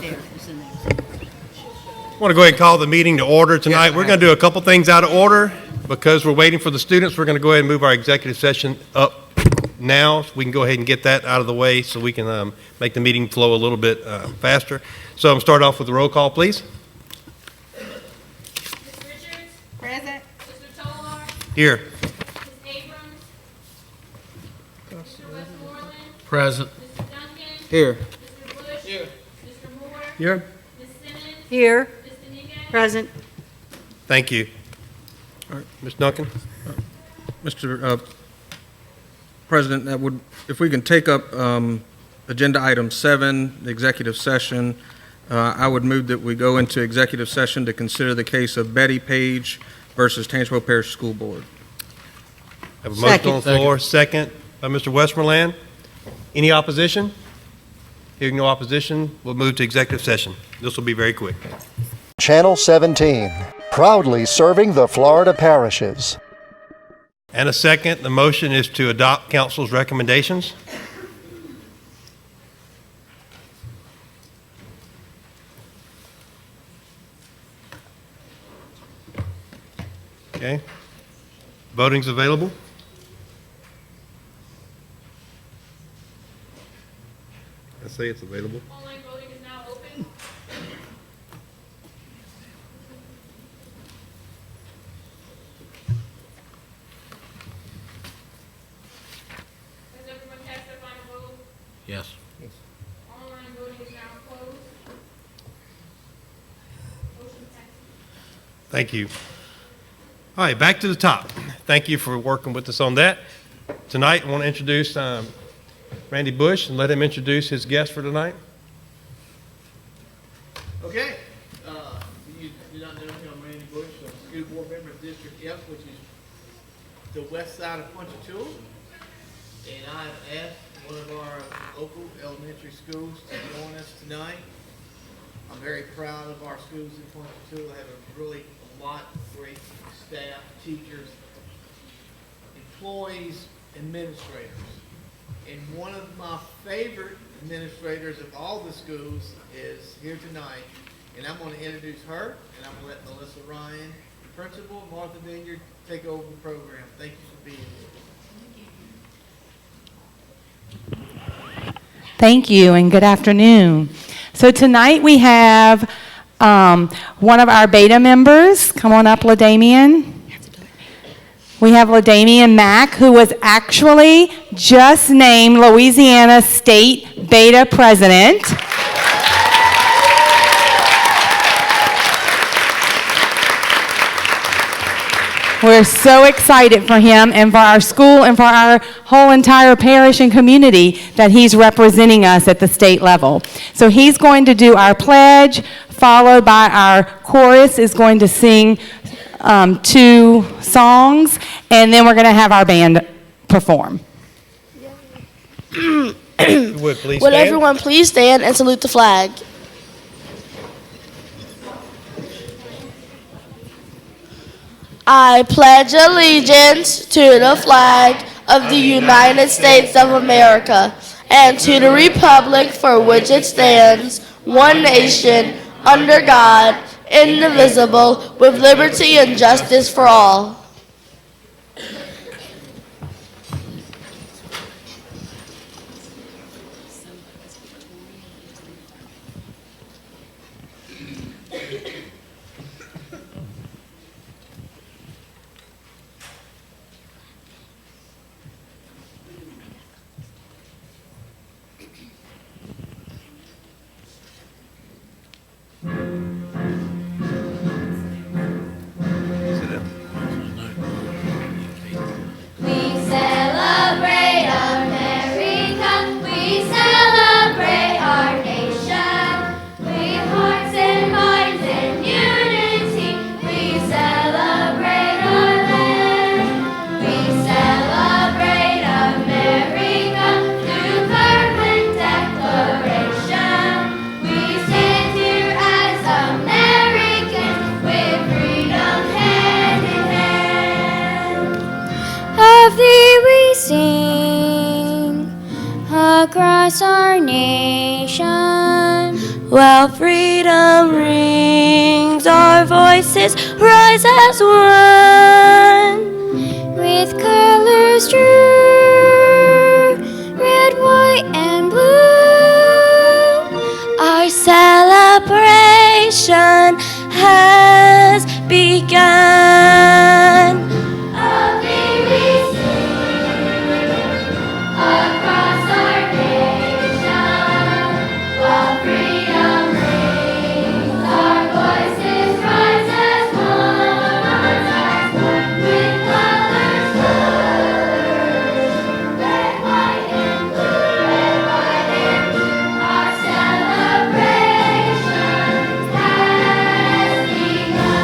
There, it's in there. I want to go ahead and call the meeting to order tonight. We're going to do a couple things out of order. Because we're waiting for the students, we're going to go ahead and move our executive session up now. So we can go ahead and get that out of the way so we can make the meeting flow a little bit faster. So I'm going to start off with the roll call, please. Ms. Richards? Present. Mr. Tolar? Here. Ms. Abrams? Mr. Westmoreland? Present. Mr. Duncan? Here. Mr. Bush? Here. Mr. Moore? Here. Ms. Simmons? Here. Ms. Dominguez? Present. Thank you. All right, Ms. Duncan. Mr. President, if we can take up agenda item 7, the executive session, I would move that we go into executive session to consider the case of Betty Page versus Tangipahoa Parish School Board. I have a motion on the floor, second by Mr. Westmoreland. Any opposition? Hearing no opposition, we'll move to executive session. This will be very quick. Channel 17, proudly serving the Florida parishes. And a second, the motion is to adopt council's recommendations. Okay. Voting's available. I say it's available. Online voting is now open. Has everyone cast their final vote? Yes. Online voting is now closed. Motion passes. Thank you. All right, back to the top. Thank you for working with us on that. Tonight, I want to introduce Randy Bush and let him introduce his guest for tonight. Okay, you do not know me, I'm Randy Bush, I'm school board member of District F, which is the west side of Ponchatoula. And I've asked one of our local elementary schools to join us tonight. I'm very proud of our schools in Ponchatoula, have a lot of great staff, teachers, employees, administrators. And one of my favorite administrators of all the schools is here tonight. And I'm going to introduce her, and I'm going to let Melissa Ryan, principal, Martha Vineyard, take over the program. Thank you for being here. Thank you, and good afternoon. So tonight we have one of our beta members. Come on up, LaDamian. We have LaDamian Mack, who was actually just named Louisiana State Beta President. We're so excited for him and for our school and for our whole entire parish and community that he's representing us at the state level. So he's going to do our pledge, followed by our chorus is going to sing 2 songs, and then we're going to have our band perform. Would please Would stand. everyone please stand and salute the flag? I pledge allegiance to the flag of the United States of America and to the republic for which it stands, one nation, under God, indivisible, with liberty and justice for all. Sit down. while freedom rings, our voices rise as one. With colors true, red, white, and blue, our celebration has begun. A victory across our nation, while freedom rings, our voices rise as one. With colors blue, red, white, and blue, red, white, and blue, our celebration has begun.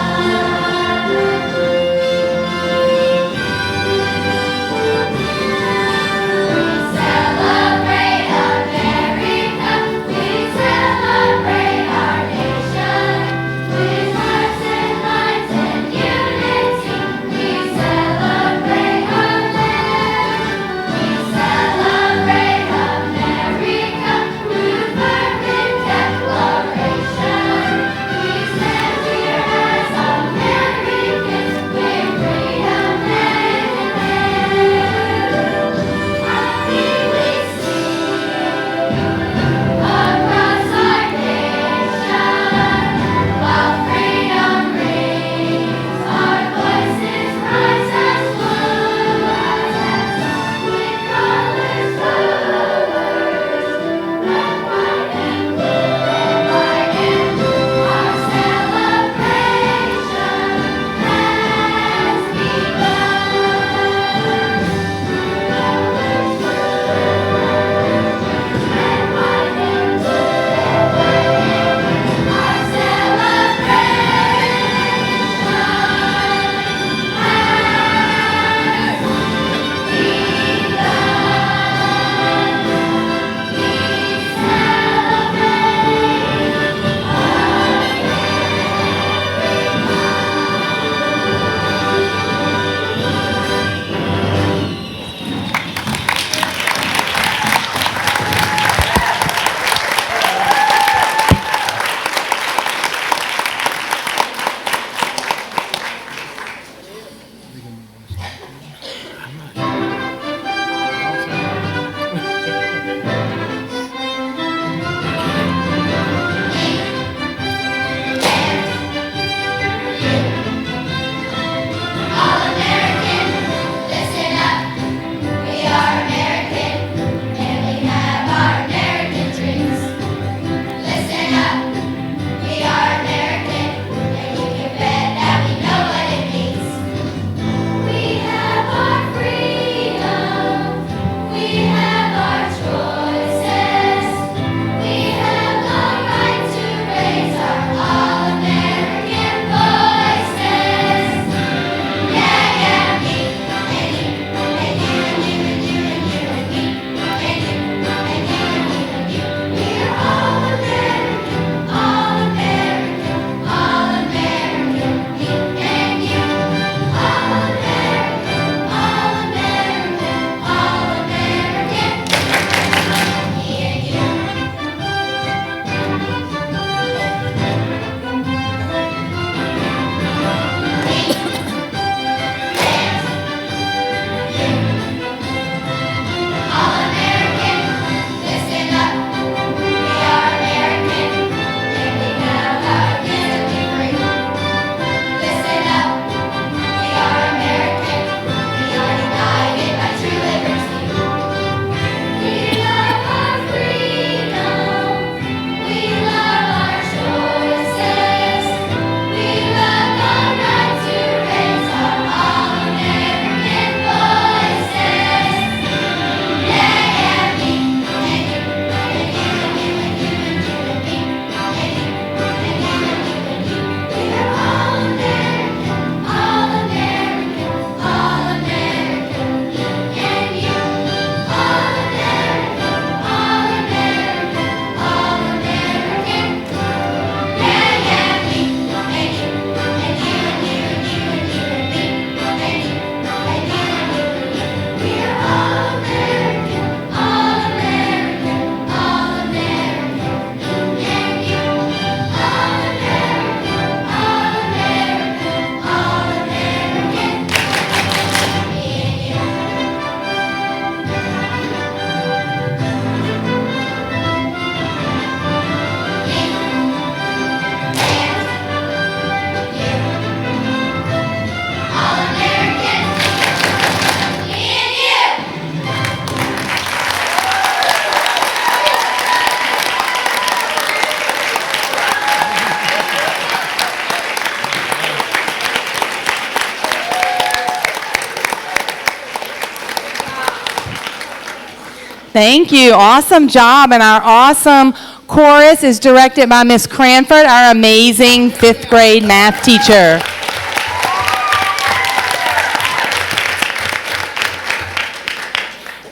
Thank you. Awesome job. And our awesome chorus is directed by Miss Cranford, our amazing 5th grade math teacher.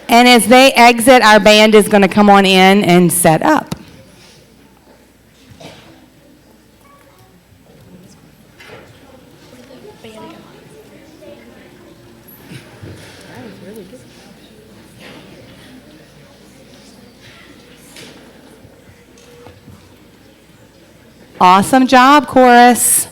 And as they exit, our band is going to come on in and set up. Awesome job, chorus.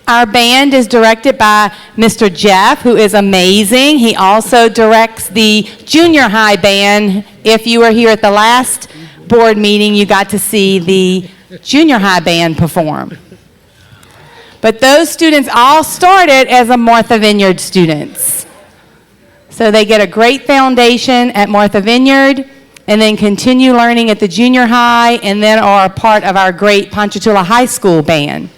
Our band is directed by Mr. Jeff, who is amazing. He also directs the junior high band. If you were here at the last board meeting, you got to see the junior high band perform. But those students all started as a Martha Vineyard students. So they get a great foundation at Martha Vineyard and then continue learning at the junior high and then are a part of our great Ponchatoula High School band.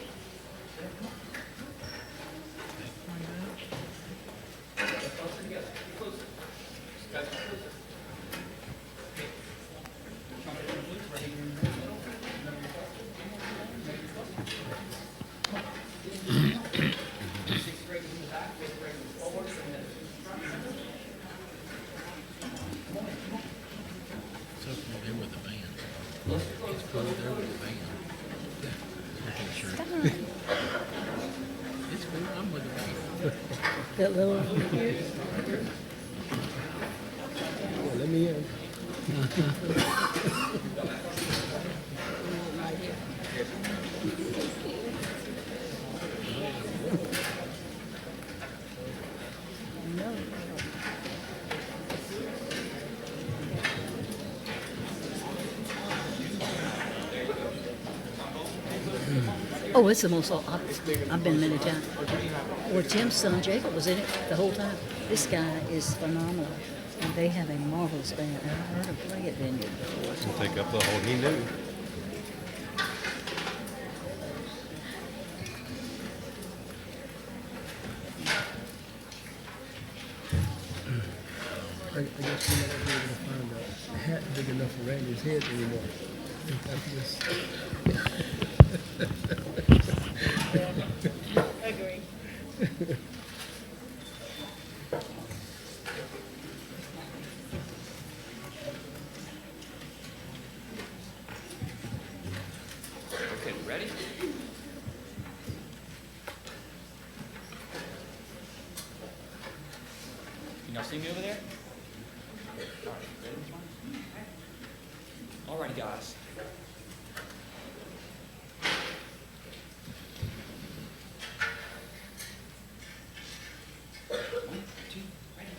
That little here. Let me in. Oh, it's the most, I've been many times. Where Tim's son Jacob was in it the whole time. This guy is phenomenal. And they have a marvelous band. And I heard him play at Vineyard before. Take up the whole, he knew. I guess we're not able to find a hat big enough for Randy's head anymore. Agree. Okay, ready? Can y'all see me over there? All right, ready? All righty, guys. One, two, ready.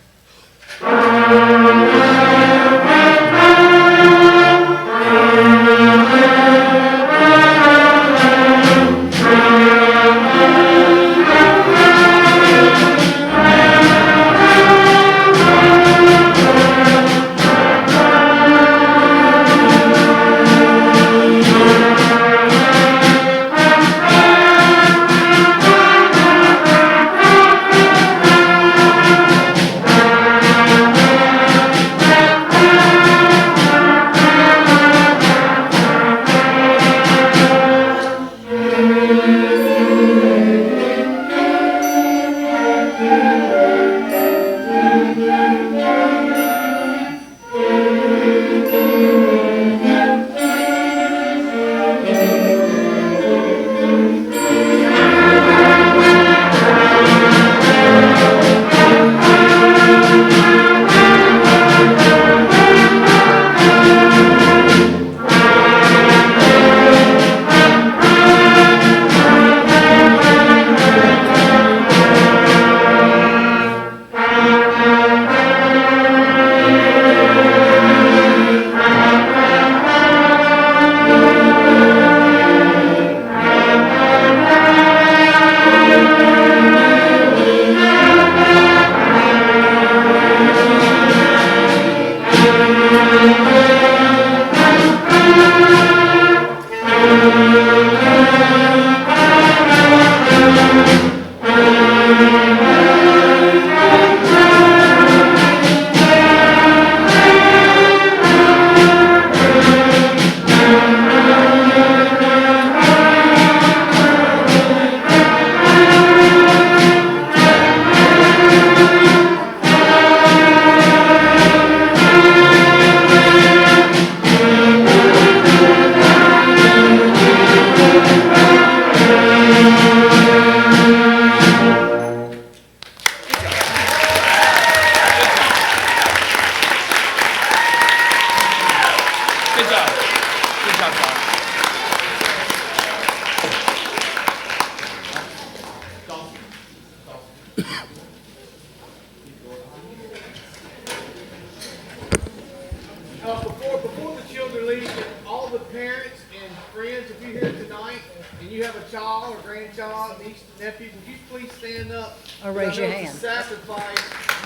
please, all the parents and friends, if you're here tonight and you have a child or grandchild, niece, nephew, would you please stand up? Or raise your I know it's hand. a sacrifice.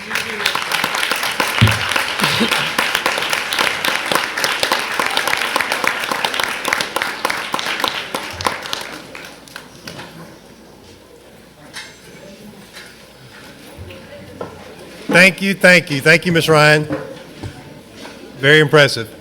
You do it. Thank you, thank you. Thank you, Ms. Ryan. Very impressive.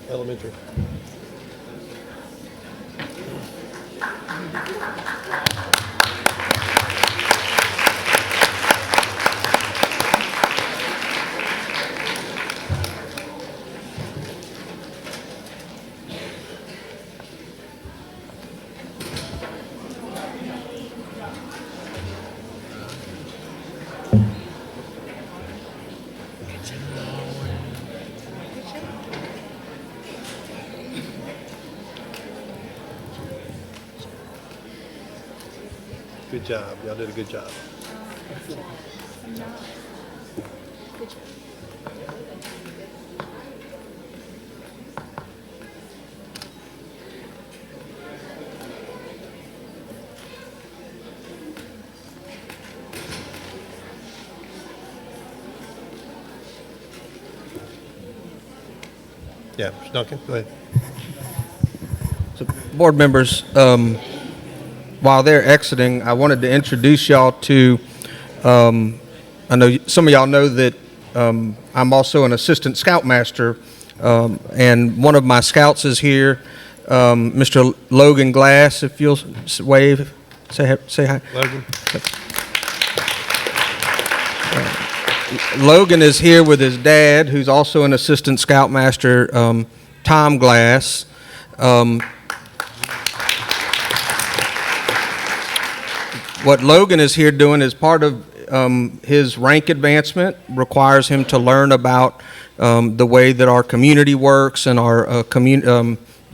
Elementary. Good job. Y'all did a good job. Yeah, Mr. Duncan, go ahead. So, board members, while they're exiting, I wanted to introduce y'all to, I know some of y'all know that I'm also an assistant scoutmaster, and one of my scouts is here, Mr. Logan Glass, if you'll wave, say hi. Logan? Logan is here with his dad, who's also an assistant scoutmaster, Tom Glass. What Logan is here doing is part of his rank advancement, requires him to learn about the way that our community works and our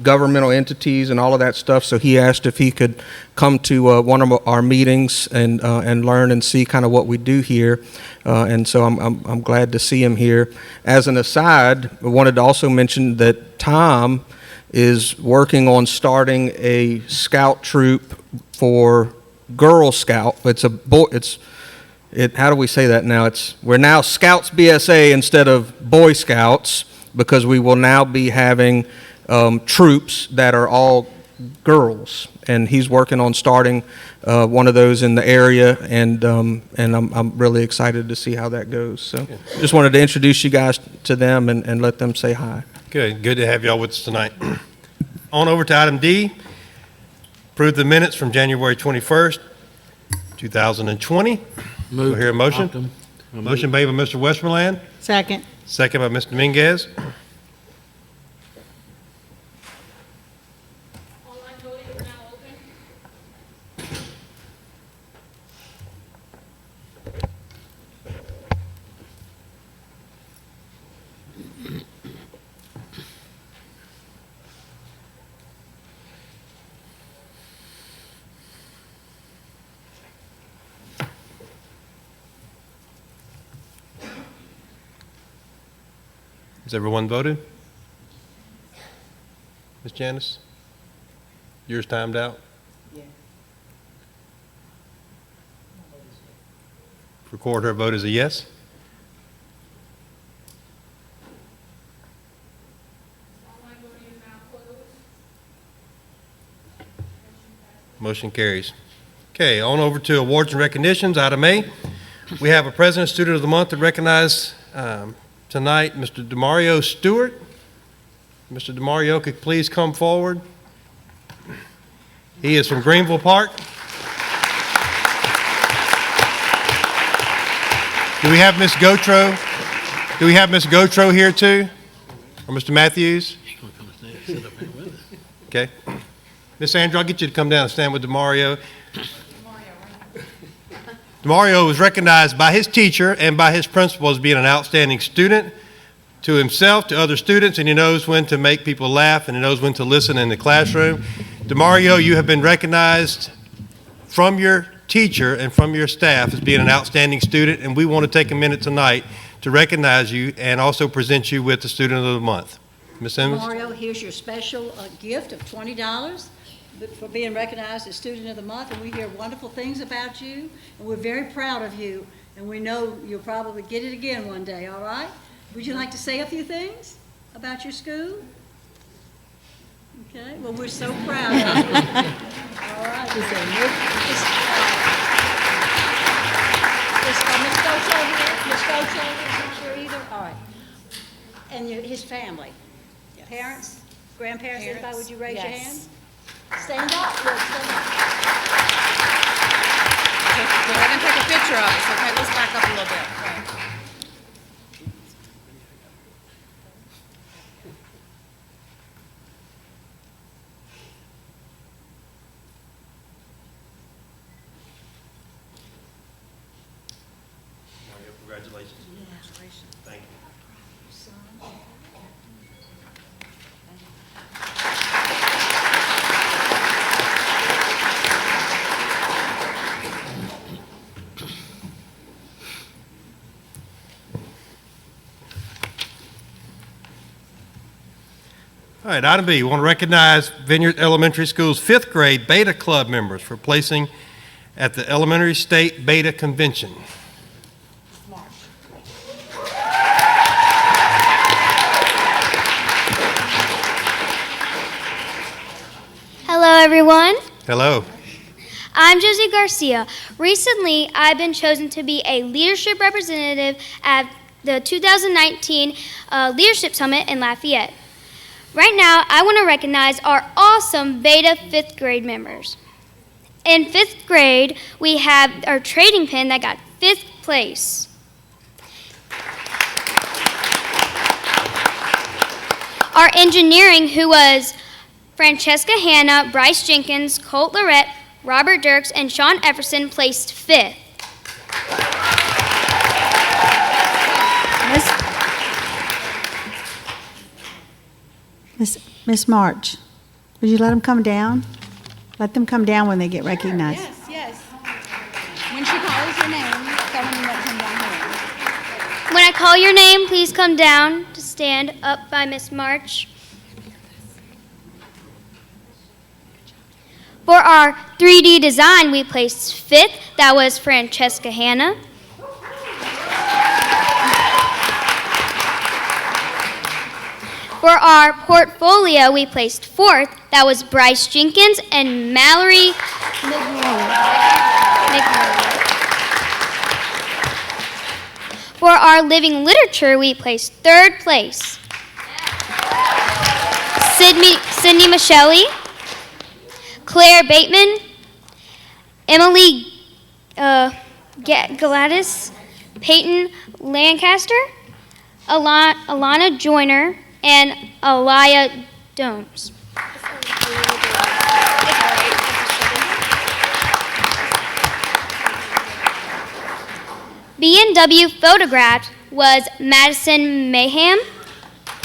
governmental entities and all of that stuff. So he asked if he could come to one of our meetings and learn and see kind of what we do here. And so I'm glad to see him here. As an aside, I wanted to also mention that Tom is working on starting a scout troop for Girl Scout. It's a boy. How do we say that now? We're now Scouts BSA instead of Boy Scouts, because we will now be having troops that are all girls, and he's working on starting one of those in the area, and I'm really excited to see how that goes. So, just wanted to introduce you guys to them and let them say hi. Good to have y'all with us tonight. On over to item D. Approve the minutes from January 21st, 2020. We'll hear a motion. Motion made by Mr. Westmoreland, Second. second by Mr. Dominguez. Online voting is now open. Has everyone voted? Ms. Janice? Yours timed out? Yeah. Record her vote as a yes. Online voting is now closed. Motion carries. Okay, on over to awards and recognitions, item A. We have a President Student of the Month to recognize tonight, Mr. Demario Stewart. Mr. Demario, could please come forward. He is from Greenville Park. Do we have Ms. Gotro? Do we have Ms. Gotro here too? Or Mr. Matthews? Okay. Miss Andrew, I'll get you to come down and stand with Demario. Demario was recognized by his teacher and by his principal as being an outstanding student to himself, to other students, and he knows when to make people laugh and he knows when to listen in the classroom. Demario, you have been recognized from your teacher and from your staff as being an outstanding student, and we want to take a minute tonight to recognize you and also present you with the Student of the Month. Ms. Simmons? Mario, here's your special gift of $20 for being recognized as Student of the Month, and we hear wonderful things about you, and we're very proud of you, and we know you'll probably get it again one day, all right? Would you like to say a few things about your school? Okay, well, we're so proud of you. All right. Ms. Gocho here? Ms. Gocho is not here either? All right. And his family? Parents, grandparents, anybody, would you raise your hand? Stand up, look, stand up. We're gonna take a picture of us, okay? Let's back up a little bit. Congratulations. Thank you. All right, item B, we want to recognize Vineyard Elementary School's 5th grade Beta Club members for placing at the Elementary State Beta Convention. Hello, everyone. Hello. I'm Josie Garcia. Recently, I've been chosen to be a leadership representative at the 2019 Leadership Summit in Lafayette. Right now, I want to recognize our awesome Beta 5th grade members. In 5th grade, we have our trading pin that got 5th place. Our engineering, who was Francesca Hanna, Bryce Jenkins, Colt Lorette, Robert Dirks, and Sean Efferson, placed 5th. Miss March, would you let them come down? Let them come down when they get recognized. Yes, yes. When she calls your name, someone will come down here. When I call your name, please come down to stand up by Miss March. For our 3D design, we placed 5th. That was Francesca Hanna. For our portfolio, we placed 4th. That was Bryce Jenkins and Mallory McMorrow. For our living literature, we placed 3rd place. Sydney Michelli, Claire Bateman, Emily Gladys, Peyton Lancaster, Alana Joyner, and Alaya Domes. B&W photographed was Madison Mayhem,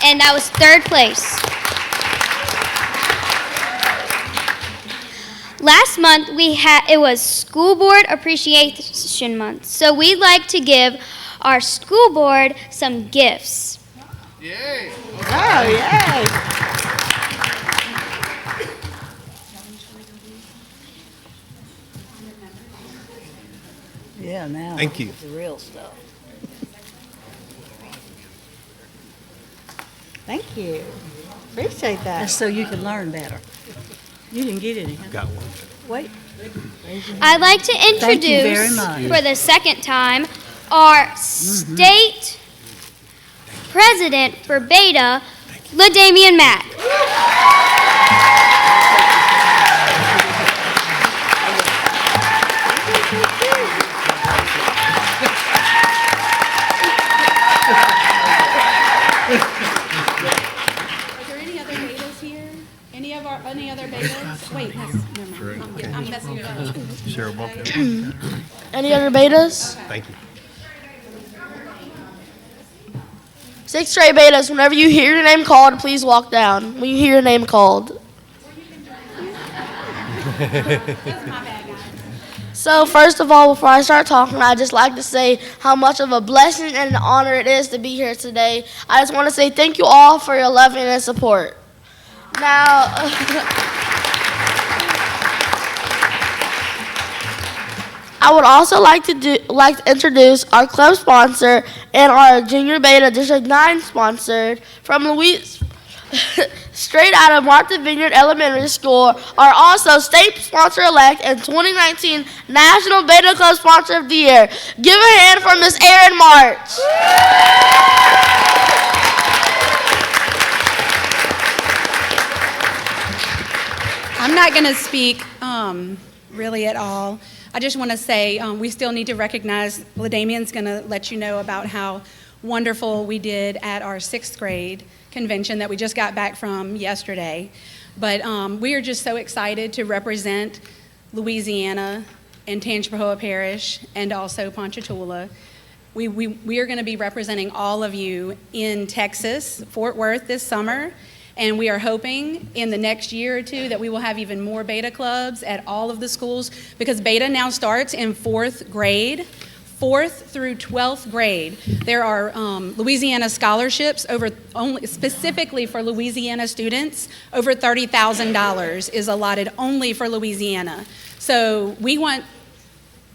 and that was 3rd place. Last month it was School Board Appreciation Month, so we'd like to give our school board some gifts. Yay! Oh, yay! Yeah, now. Thank you. The real stuff. Thank you. Appreciate that. That's so you can learn better. You didn't get any, huh? Got one. Wait. I'd like to Thank you very introduce, much. for the second time, our state president for Beta, LaDamian Mack. Are there any other betas here? Any other betas? Wait, never mind. I'm messing it up. Sarah, welcome. Any other junior betas. Thank you. 6th grade betas, whenever you hear your name called, please walk down. When you hear your name called. So first of all, before I start talking, I'd just like to say how much of a blessing and an honor it is to be here today. I just want to say thank you all for your love and support. Now, I would also like to introduce our club sponsor and our Junior Beta District 9 sponsored from Louise, straight out of Martha Vineyard Elementary School, are also state sponsor-elect and 2019 National Beta Club Sponsor of the Year. Give a hand for Miss Erin March. I'm not going to speak really at all. I just want to say we still need to recognize, LaDamian's going to let you know about how wonderful we did at our 6th grade convention that we just got back from yesterday. But we are just so excited to represent Louisiana and Tangipahoa Parish and also Ponchatoula. We are going to be representing all of you in Texas, Fort Worth this summer. And we are hoping in the next year or two that we will have even more beta clubs at all of the schools, because beta now starts in 4th grade, 4th through 12th grade. There are Louisiana scholarships only specifically for Louisiana students. Over $30,000 is allotted only for Louisiana. So we want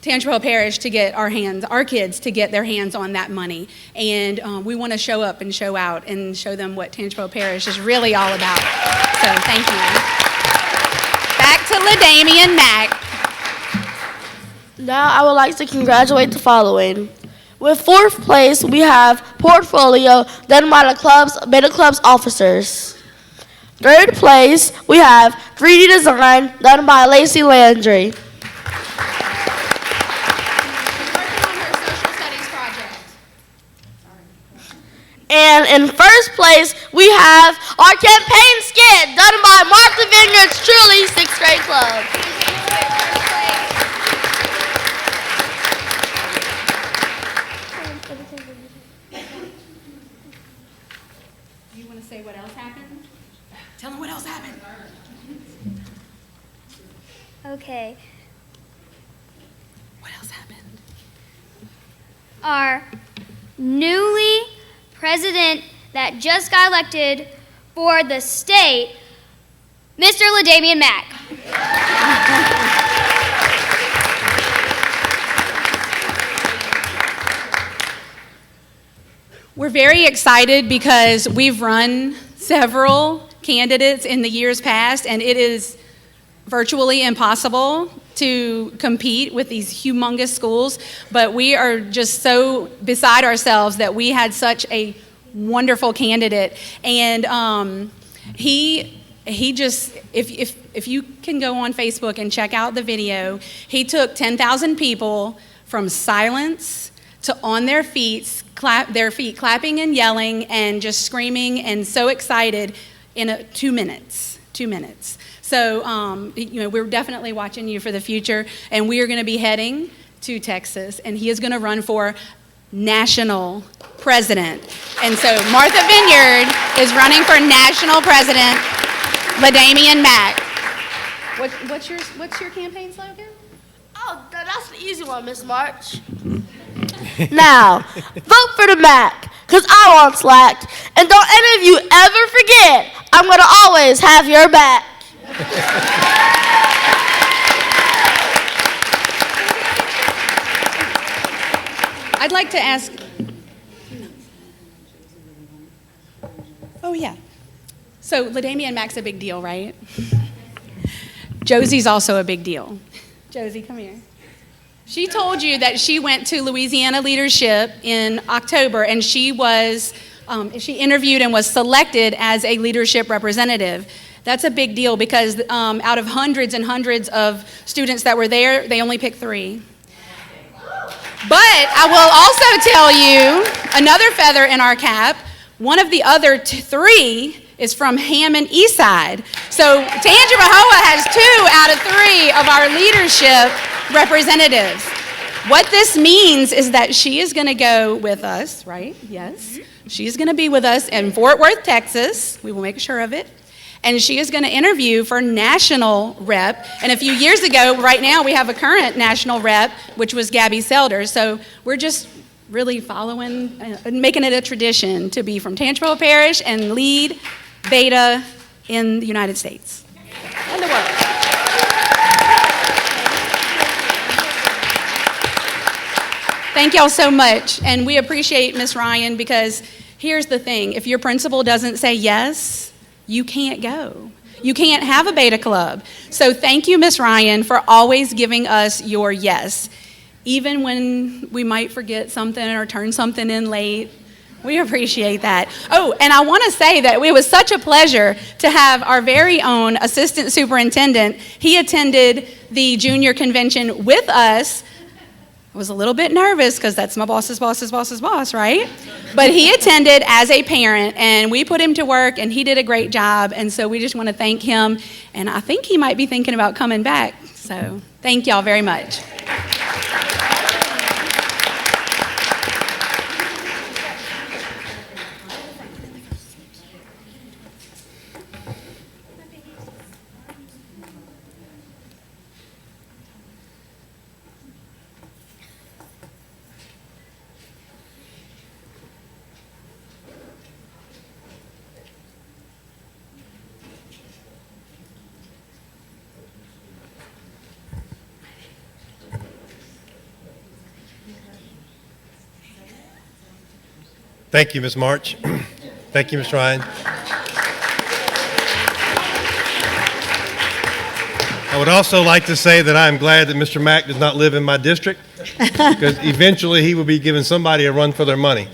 Tangipahoa Parish to get our kids to get their hands on that money. And we want to show up and show out and show them what Tangipahoa Parish is really all about. So thank you. Back to LaDamian Mack. Now I would like to congratulate the following. With 4th place, we have Portfolio done by the Beta Club's officers. 3rd place, we have 3D Design done by Lacey Landry. And in 1st place, we have our campaign skit done by Martha Vineyard's Truly 6th grade club. You want to say what else happened? Tell them what else happened. Okay. What else happened? Our newly president that just got elected for the state, Mr. LaDamian Mack. We're very excited because we've run several candidates in the years past, and it is virtually impossible to compete with these humongous schools, but we are just so beside ourselves that we had such a wonderful candidate. And he just, if you can go on Facebook and check out the video, he took 10,000 people from silence to on their feet clapping and yelling and just screaming and so excited in 2 minutes. 2 minutes. So, we're definitely watching you for the future, and we are going to be heading to Texas, and he is going to run for national president. And so Martha Vineyard is running for national president, LaDamian Mack. What's your campaign slogan? Oh, that's an easy one, Miss March. Now, vote for the Mac, because I want slack. And don't any of you ever forget, I'm going to always have your back. I'd like to ask, oh yeah. So LaDamian Mack's a big deal, right? Josie's also a big deal. Josie, come here. She told you that she went to Louisiana Leadership in October, and she interviewed and was selected as a leadership representative. That's a big deal because out of hundreds and hundreds of students that were there, they only picked 3. But I will also tell you another feather in our cap. One of the other 3 is from Hammond Eastside. So Tangipahoa has 2 out of 3 of our leadership representatives. What this means is that she is going to go with us, right? Yes. She's going to be with us in Fort Worth, Texas. We will make sure of it. And she is going to interview for national rep. And a few years ago, right now, we have a current national rep, which was Gabby Selder. So we're just really following, making it a tradition to be from Tangipahoa Parish and lead Beta in the United States and the world. Thank y'all so much, and we appreciate Miss Ryan, because here's the thing, if your principal doesn't say yes, you can't go. You can't have a Beta Club. So thank you, Miss Ryan, for always giving us your yes. Even when we might forget something or turn something in late, we appreciate that. Oh, and I want to say that it was such a pleasure to have our very own assistant superintendent. He attended the junior convention with us. I was a little bit nervous because that's my boss's boss's boss's boss, right? But he attended as a parent, and we put him to work, and he did a great job, and so we just want to thank him, and I think he might be thinking about coming back. So thank y'all very much. Thank you, Ms. March. Thank you, Ms. Ryan. I would also like to say that I'm glad that Mr. Mack does not live in my district, because eventually he will be giving somebody a run for their money.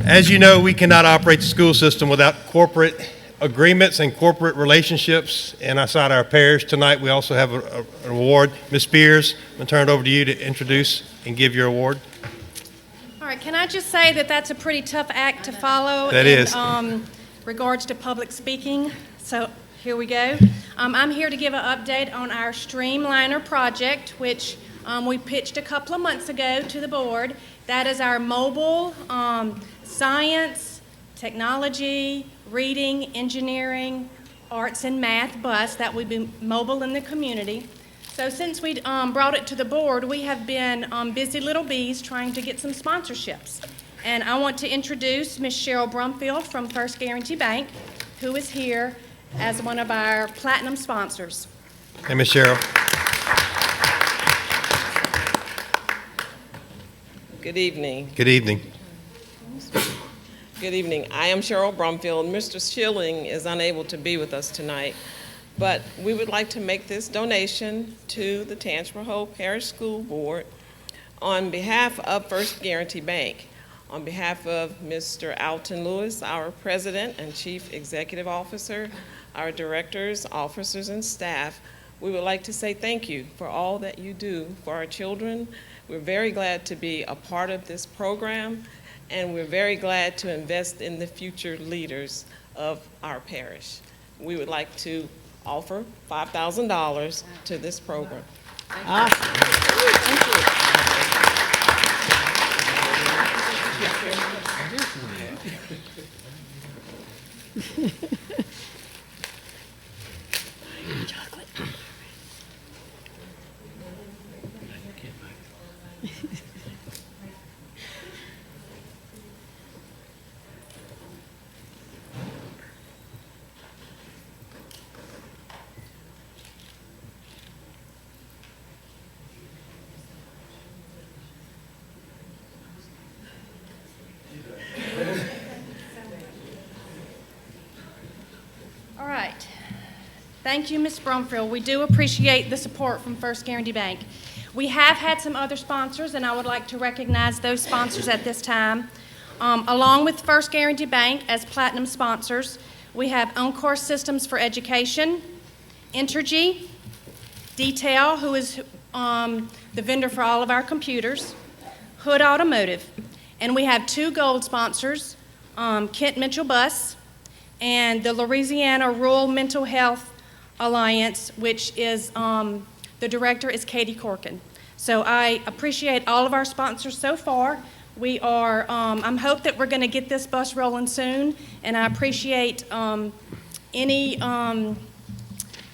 As you know, we cannot operate the school system without corporate agreements and corporate relationships. And outside our parish tonight, we also have an award. Ms. Spears, I'm going to turn it over to you to introduce and give your award. All right, can I just say that that's a pretty tough act to follow That is. Regards to public speaking. So here we go. I'm here to give an update on our Streamliner project, which we pitched a couple of months ago to the board. That is our mobile science, technology, reading, engineering, arts, and math bus that will be mobile in the community. So since we brought it to the board, we have been busy little bees trying to get some sponsorships. And I want to introduce Ms. Cheryl Brumfield from First Guarantee Bank, who is here as one of our platinum sponsors. Hey, Ms. Cheryl. Good evening. Good evening. Good evening. I am Cheryl Brumfield. Mr. Schilling is unable to be with us tonight, but we would like to make this donation to the Tangipahoa Parish School Board on behalf of First Guarantee Bank. On behalf of Mr. Alton Lewis, our President and Chief Executive Officer, our directors, officers, and staff, we would like to say thank you for all that you do for our children. We're very glad to be a part of this program, and we're very glad to invest in the future leaders of our parish. We would like to offer $5,000 to this program. Awesome. Thank you. All right. Thank you, Ms. Brumfield. We do appreciate the support from First Guarantee Bank. We have had some other sponsors, and I would like to recognize those sponsors at this time. Along with First Guarantee Bank as platinum sponsors, we have Encore Systems for Education, Entergy, Detail, who is the vendor for all of our computers, Hood Automotive, and we have two gold sponsors, Kent Mitchell Bus, and the Louisiana Rural Mental Health Alliance, which is, the director is Katie Corkin. So I appreciate all of our sponsors so far. We are, I'm hope that we're going to get this bus rolling soon, and I appreciate any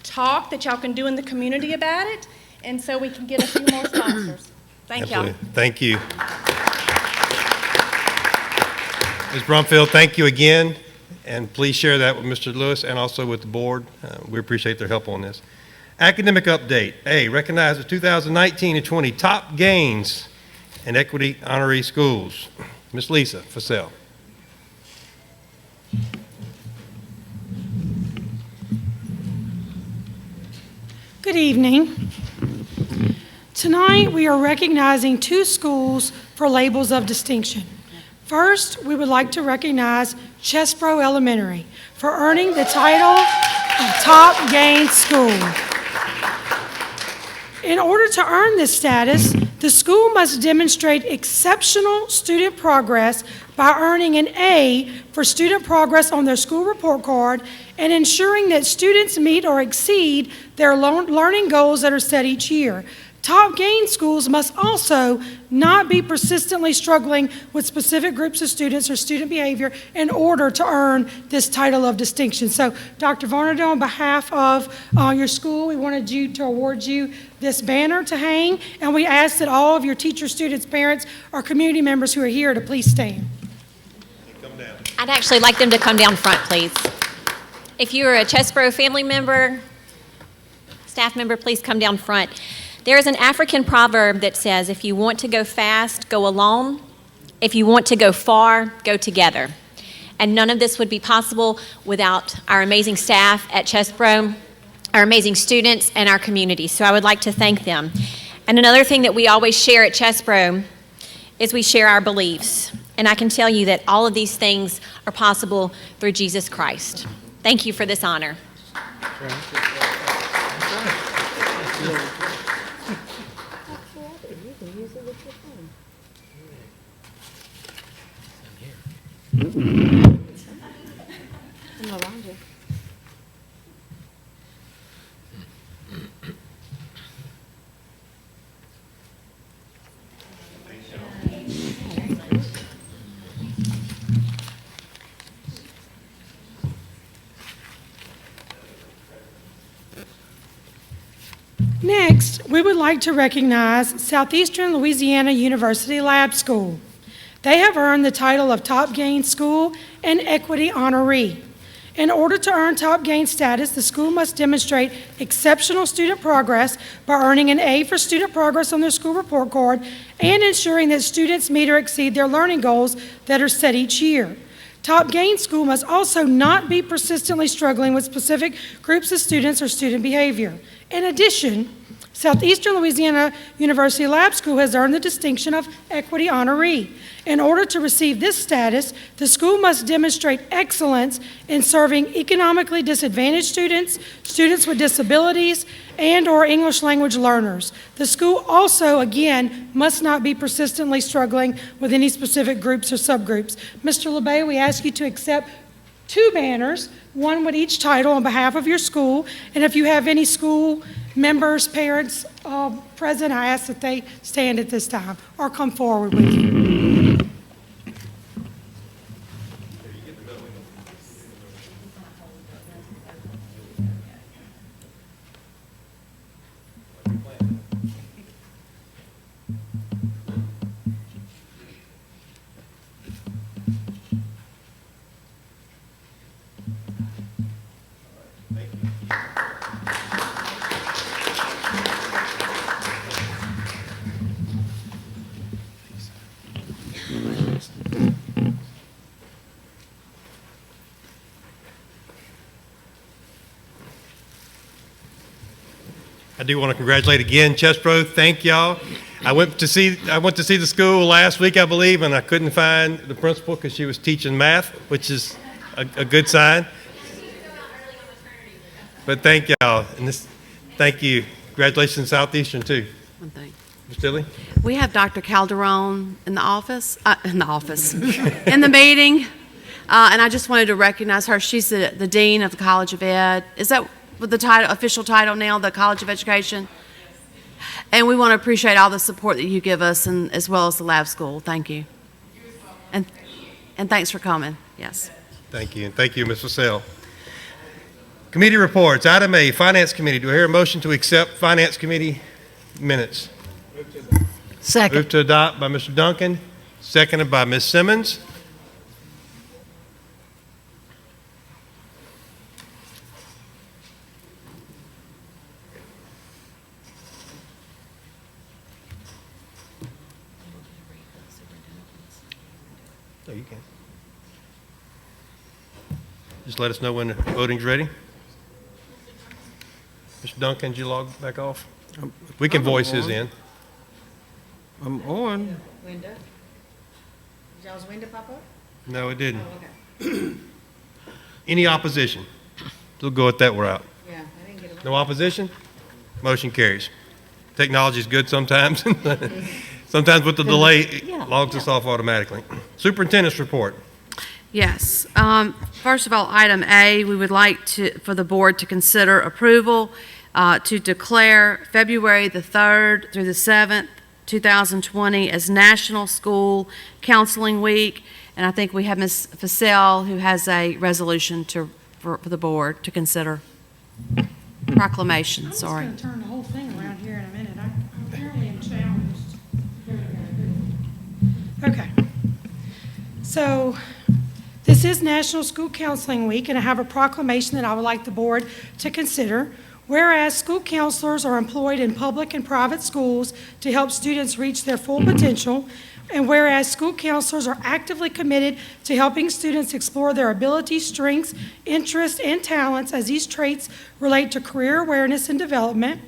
talk that y'all can do in the community about it, and so we can get a few more sponsors. Thank y'all. Absolutely. Thank you. Ms. Brumfield, thank you again, and please share that with Mr. Lewis and also with the board. We appreciate their help on this. Academic update. A, recognize the 2019 and 20 top gains in equity honoree schools. Ms. Lisa Fussell. Good evening. Tonight, we are recognizing 2 schools for labels of distinction. First, we would like to recognize Chesbro Elementary for earning the title of Top Gain School. In order to earn this status, the school must demonstrate exceptional student progress by earning an A for student progress on their school report card and ensuring that students meet or exceed their learning goals that are set each year. Top gain schools must also not be persistently struggling with specific groups of students or student behavior in order to earn this title of distinction. So, Dr. Varnado, on behalf of your school, we wanted to award you this banner to hang, and we ask that all of your teachers, students, parents, or community members who are here to please stand. I'd actually like them to come down front, please. If you're a Chesbro family member, staff member, please come down front. There is an African proverb that says, if you want to go fast, go alone. If you want to go far, go together. And none of this would be possible without our amazing staff at Chesbro, our amazing students, and our community. So I would like to thank them. And another thing that we always share at Chesbro is we share our beliefs. And I can tell you that all of these things are possible through Jesus Christ. Thank you for this honor. Next, we would like to recognize Southeastern Louisiana University Lab School. They have earned the title of Top Gain School and Equity Honoree. In order to earn Top Gain status, the school must demonstrate exceptional student progress by earning an A for student progress on their school report card and ensuring that students meet or exceed their learning goals that are set each year. Top Gain School must also not be persistently struggling with specific groups of students or student behavior. In addition, Southeastern Louisiana University Lab School has earned the distinction of Equity Honoree. In order to receive this status, the school must demonstrate excellence in serving economically disadvantaged students, students with disabilities, and/or English language learners. The school also, again, must not be persistently struggling with any specific groups or subgroups. Mr. LeBay, we ask you to accept 2 banners, one with each title on behalf of your school, and if you have any school members, parents present, I ask that they stand at this time or come forward with you. I do want to congratulate again Chesbro. Thank y'all. I went to see the school last week, I believe, and I couldn't find the principal because she was teaching math, which is a good sign. But thank y'all, and thank you. Congratulations, Southeastern too. One thing. Ms. Dilley? We have Dr. Calderon in the office, in the meeting, and I just wanted to recognize her. She's the dean of the College of Ed. Is that what the title, official title now, the College of Education? And we want to appreciate all the support that you give us, and as well as the lab school. Thank you. And thanks for coming. Yes. Thank you, and thank you, Ms. Vassell. Committee reports. Item A, Finance Committee. Do I hear a motion to accept Finance Committee minutes? Second. Move to adopt by Mr. Duncan, seconded by Ms. Simmons. No, you can. Just let us know when the voting's ready. Mr. Duncan, did you log back off? We can voice his in. I'm on. Window? Did y'all's window pop up? No, it didn't. Oh, okay. Any opposition? We'll go with that route. Yeah, I didn't get it. No opposition? Motion carries. Technology's good sometimes. Sometimes with the delay, it logs us off automatically. Superintendent's report. Yes. First of all, item A, we would like for the board to consider approval to declare February the 3rd through the 7th, 2020 as National School Counseling Week. And I think we have Ms. Vassell, who has a resolution for the board to consider. Proclamation, sorry. I'm just going to turn the whole thing around here in a minute. I apparently am challenged. Okay. So this is National School Counseling Week, and I have a proclamation that I would like the board to consider. Whereas school counselors are employed in public and private schools to help students reach their full potential, and whereas school counselors are actively committed to helping students explore their abilities, strengths, interests, and talents as these traits relate to career awareness and development,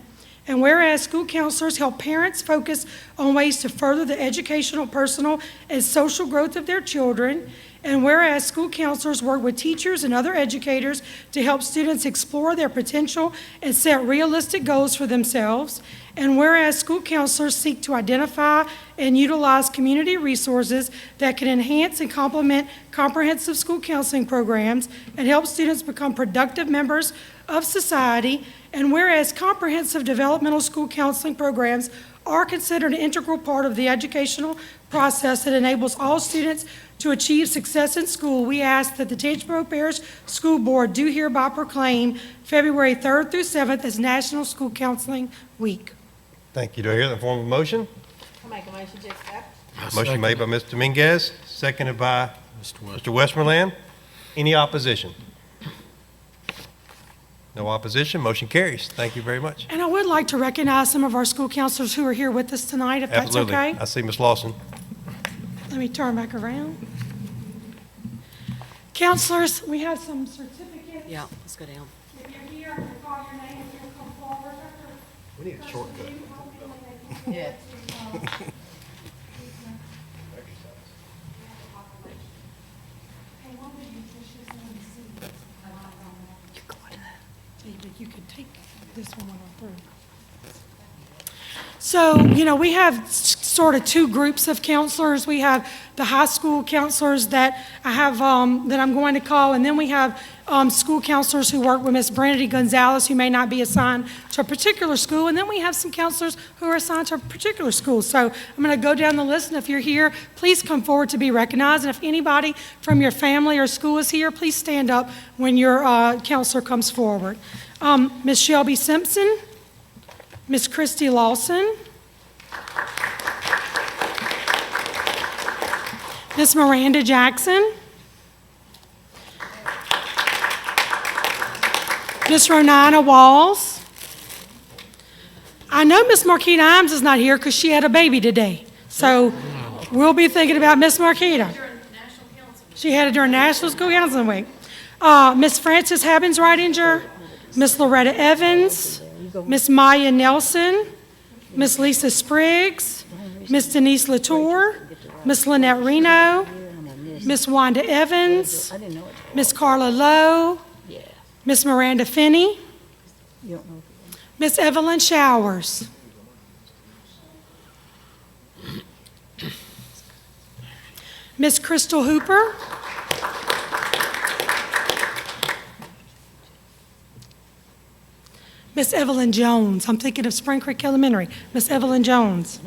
and whereas school counselors help parents focus on ways to further the educational, personal, and social growth of their children, and whereas school counselors work with teachers and other educators to help students explore their potential and set realistic goals for themselves, and whereas school counselors seek to identify and utilize community resources that can enhance and complement comprehensive school counseling programs and help students become productive members of society, and whereas comprehensive developmental school counseling programs are considered an integral part of the educational process that enables all students to achieve success in school, we ask that the Tangipahoa Parish School Board do hereby proclaim February 3rd through 7th as National School Counseling Week. Thank you. Do I hear that in the form of a motion? I'll make a motion to accept. Motion made by Mr. Dominguez, seconded by Mr. Westmoreland. Any opposition? No opposition. Motion carries. Thank you very much. And I would like to recognize some of our school counselors who are here with us tonight, if that's Absolutely. okay. I see Ms. Lawson. Let me turn back around. Counselors, we have some certificates. Yeah, let's go down. If you're here, I can call your name if you'll come forward. We need a shortcut. Yeah. You could take this one through. So, you know, we have sort of two groups of counselors. We have the high school counselors that I have, that I'm going to call, and then we have school counselors who work with Ms. Brenda Gonzalez, who may not be assigned to a particular school, and then we have some counselors who are assigned to a particular school. So I'm going to go down the list, and if you're here, please come forward to be recognized. And if anybody from your family or school is here, please stand up when your counselor comes forward. Ms. Shelby Simpson, Ms. Christy Lawson, Ms. Miranda Jackson, Ms. Ronina Walls. I know Ms. Marquita Imes is not here because she had a baby today. So we'll be thinking about Ms. Marquita. She had it during National School Counseling Week. Ms. Frances Habbins-Ridinger, Ms. Loretta Evans, Ms. Maya Nelson, Ms. Lisa Spriggs, Ms. Denise Latour, Ms. Lynette Reno, Ms. Wanda Evans, Ms. Carla Lowe, Ms. Miranda Finney, Ms. Evelyn Showers. Ms. Crystal Hooper, Miss Evelyn Jones. I'm thinking of Spring Creek Elementary. Miss Evelyn Jones.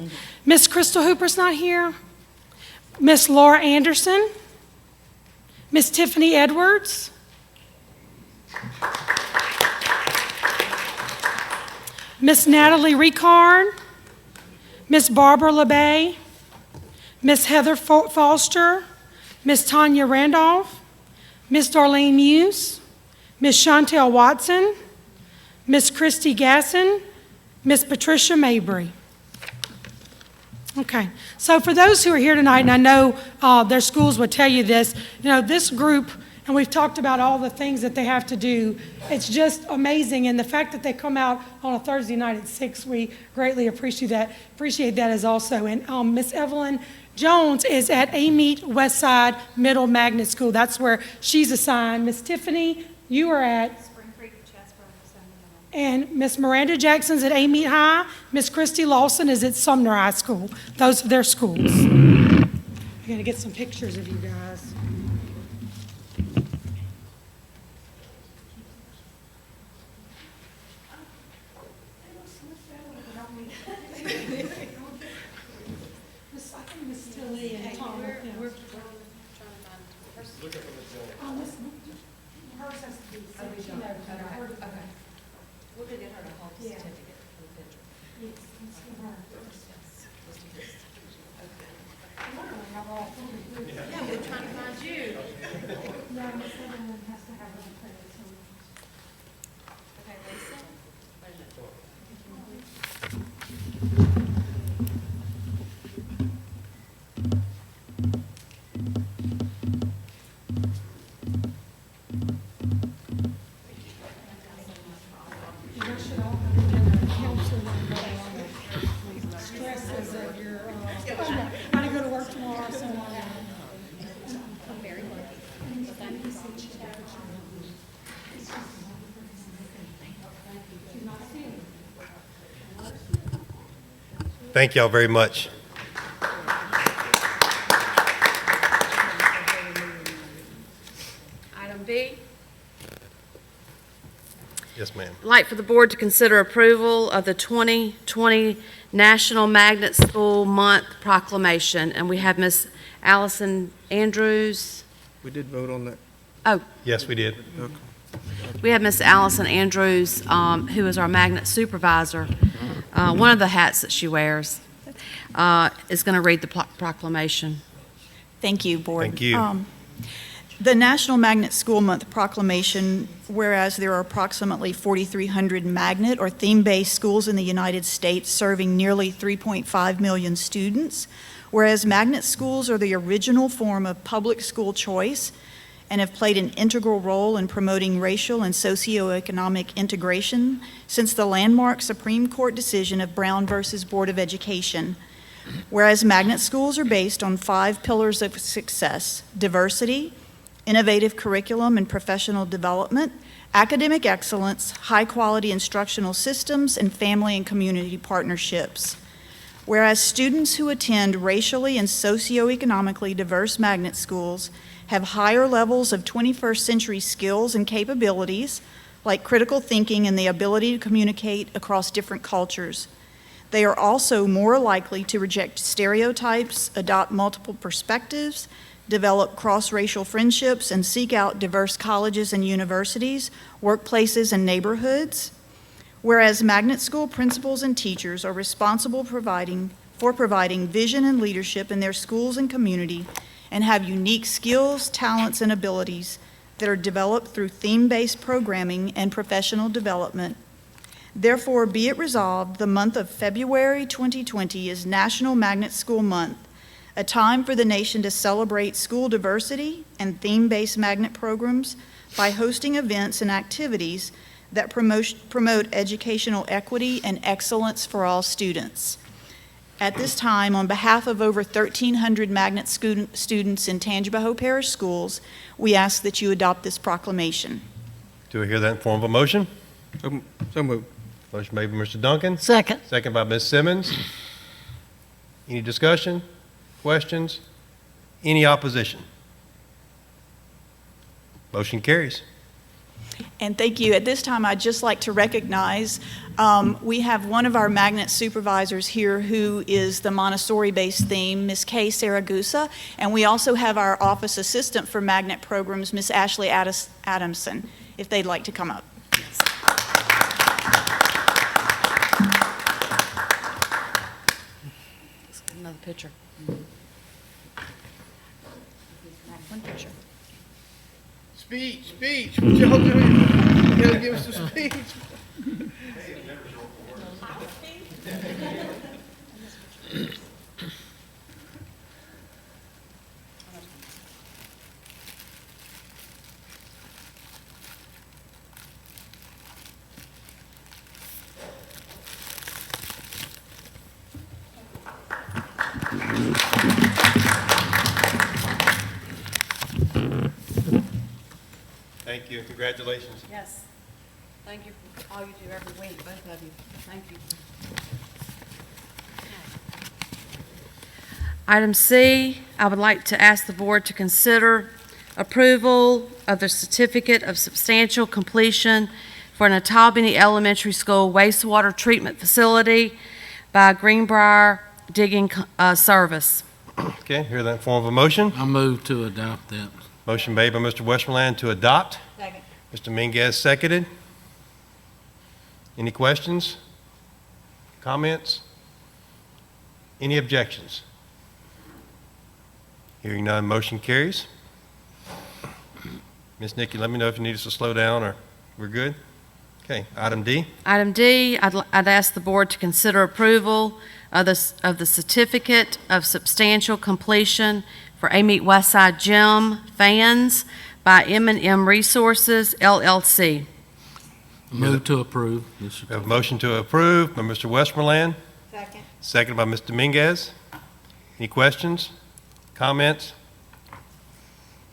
Miss Crystal Hooper's not here. Miss Laura Anderson. Miss Tiffany Edwards. Miss Natalie Ricard. Miss Barbara LeBay. Miss Heather Foster. Miss Tanya Randolph. Miss Darlene Muse. Miss Chantel Watson. Miss Christy Gasson. Miss Patricia Mabry. Okay, so for those who are here tonight, and I know their schools would tell you this, you know, this group, and we've talked about all the things that they have to do, it's just amazing, and the fact that they come out on a Thursday night at 6, we greatly appreciate that as also. And Miss Evelyn Jones is at Amite Westside Middle Magnet School. That's where she's assigned. Miss Tiffany, you are at and Miss Miranda Jackson's at Amite High. Miss Christy Lawson is at Sumner High School. Those are their schools. I'm going to get some pictures of you guys. We're going to get her to hold the certificate for the picture. Yes, let's give her. Yeah, we're trying to find you. Yeah, Miss Evelyn has to have her credit. Okay, Lisa. Wait a minute. Gotta go to work tomorrow, so. Thank y'all very much. Item B. Yes, ma'am. I'd like for the board to consider approval of the 2020 National Magnet School Month proclamation. And we have Miss Allison Andrews. We did vote on that. Oh, Yes, we did. Okay. we have Miss Allison Andrews, who is our magnet supervisor. One of the hats that she wears is going to read the proclamation. Thank you, Board. Thank you. The National Magnet School Month proclamation, whereas there are approximately 4,300 magnet or theme-based schools in the United States serving nearly 3.5 million students, whereas magnet schools are the original form of public school choice and have played an integral role in promoting racial and socioeconomic integration since the landmark Supreme Court decision of Brown versus Board of Education. Whereas magnet schools are based on 5 pillars of success: diversity, innovative curriculum and professional development, academic excellence, high-quality instructional systems, and family and community partnerships. Whereas students who attend racially and socioeconomically diverse magnet schools have higher levels of 21st century skills and capabilities, like critical thinking and the ability to communicate across different cultures. They are also more likely to reject stereotypes, adopt multiple perspectives, develop cross-racial friendships, and seek out diverse colleges and universities, workplaces, and neighborhoods. Whereas magnet school principals and teachers are responsible for providing vision and leadership in their schools and community, and have unique skills, talents, and abilities that are developed through theme-based programming and professional development. Therefore, be it resolved, the month of February 2020 is National Magnet School Month, a time for the nation to celebrate school diversity and theme-based magnet programs by hosting events and activities that promote educational equity and excellence for all students. At this time, on behalf of over 1,300 magnet students in Tangipahoa Parish Schools, we ask that you adopt this proclamation. Do I hear that in form of a motion? So moved. Motion made by Mr. Duncan. Second. Second by Ms. Simmons. Any discussion? Questions? Any opposition? Motion carries. And thank you. At this time, I'd just like to recognize, we have one of our magnet supervisors here who is the Montessori-based theme, Ms. Kay Saragusa, and we also have our office assistant for magnet programs, Ms. Ashley Adamson, if they'd like to come up. Let's get another picture. One picture. Speech. What y'all doing? You gotta give us a speech. Thank you, and congratulations. Yes. Thank you for all you do every week, both of you. Thank you. Item C, I would like to ask the board to consider approval of the certificate of substantial completion for an Natalbany Elementary School wastewater treatment facility by Greenbrier Digging Service. Okay, hear that in form of a motion? I move to adopt that. Motion made by Mr. Westmoreland to adopt. Second. Mr. Mingus seconded. Any questions? Comments? Any objections? Hearing none, motion carries. Ms. Nikki, let me know if you need us to slow down or we're good. Okay, item D. Item D, I'd ask the board to consider approval of the certificate of substantial completion for Amite Westside Gym fans by M&M Resources, LLC. Move to approve. We have a motion to approve by Mr. Westmoreland. Second. Seconded by Mr. Mingus. Any questions? Comments?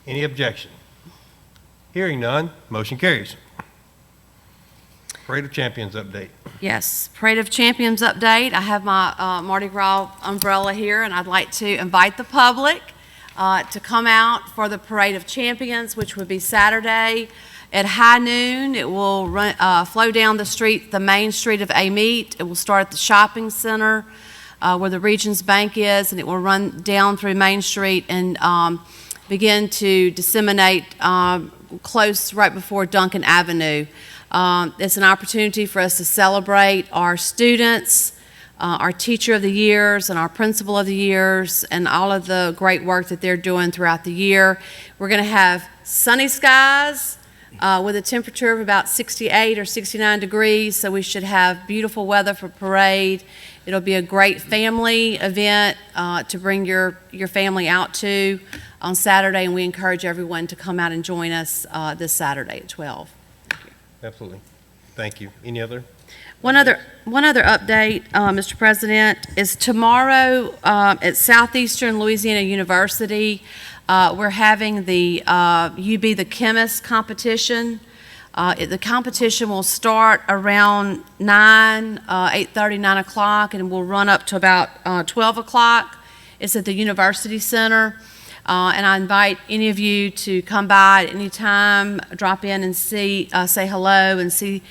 Any objection? Hearing none, motion carries. Parade of Champions update. Yes, Parade of Champions update. I have my Mardi Gras umbrella here, and I'd like to invite the public to come out for the Parade of Champions, which would be Saturday at high noon. It will flow down the street, the main street of Amite. It will start at the shopping center where the Regions Bank is, and it will run down through Main Street and begin to disseminate close right before Duncan Avenue. It's an opportunity for us to celebrate our students, our Teacher of the Years, and our Principal of the Years, and all of the great work that they're doing throughout the year. We're going to have sunny skies with a temperature of about 68 or 69 degrees, so we should have beautiful weather for parade. It'll be a great family event to bring your family out to on Saturday, and we encourage everyone to come out and join us this Saturday at 12. Absolutely. Thank you. Any other? One other update, Mr. President, is tomorrow at Southeastern Louisiana University, we're having the You Be the Chemist competition. The competition will start around 8:30, 9 o'clock, and will run up to about 12 o'clock. It's at the University Center. And I invite any of you to come by at any time, drop in and say hello, and see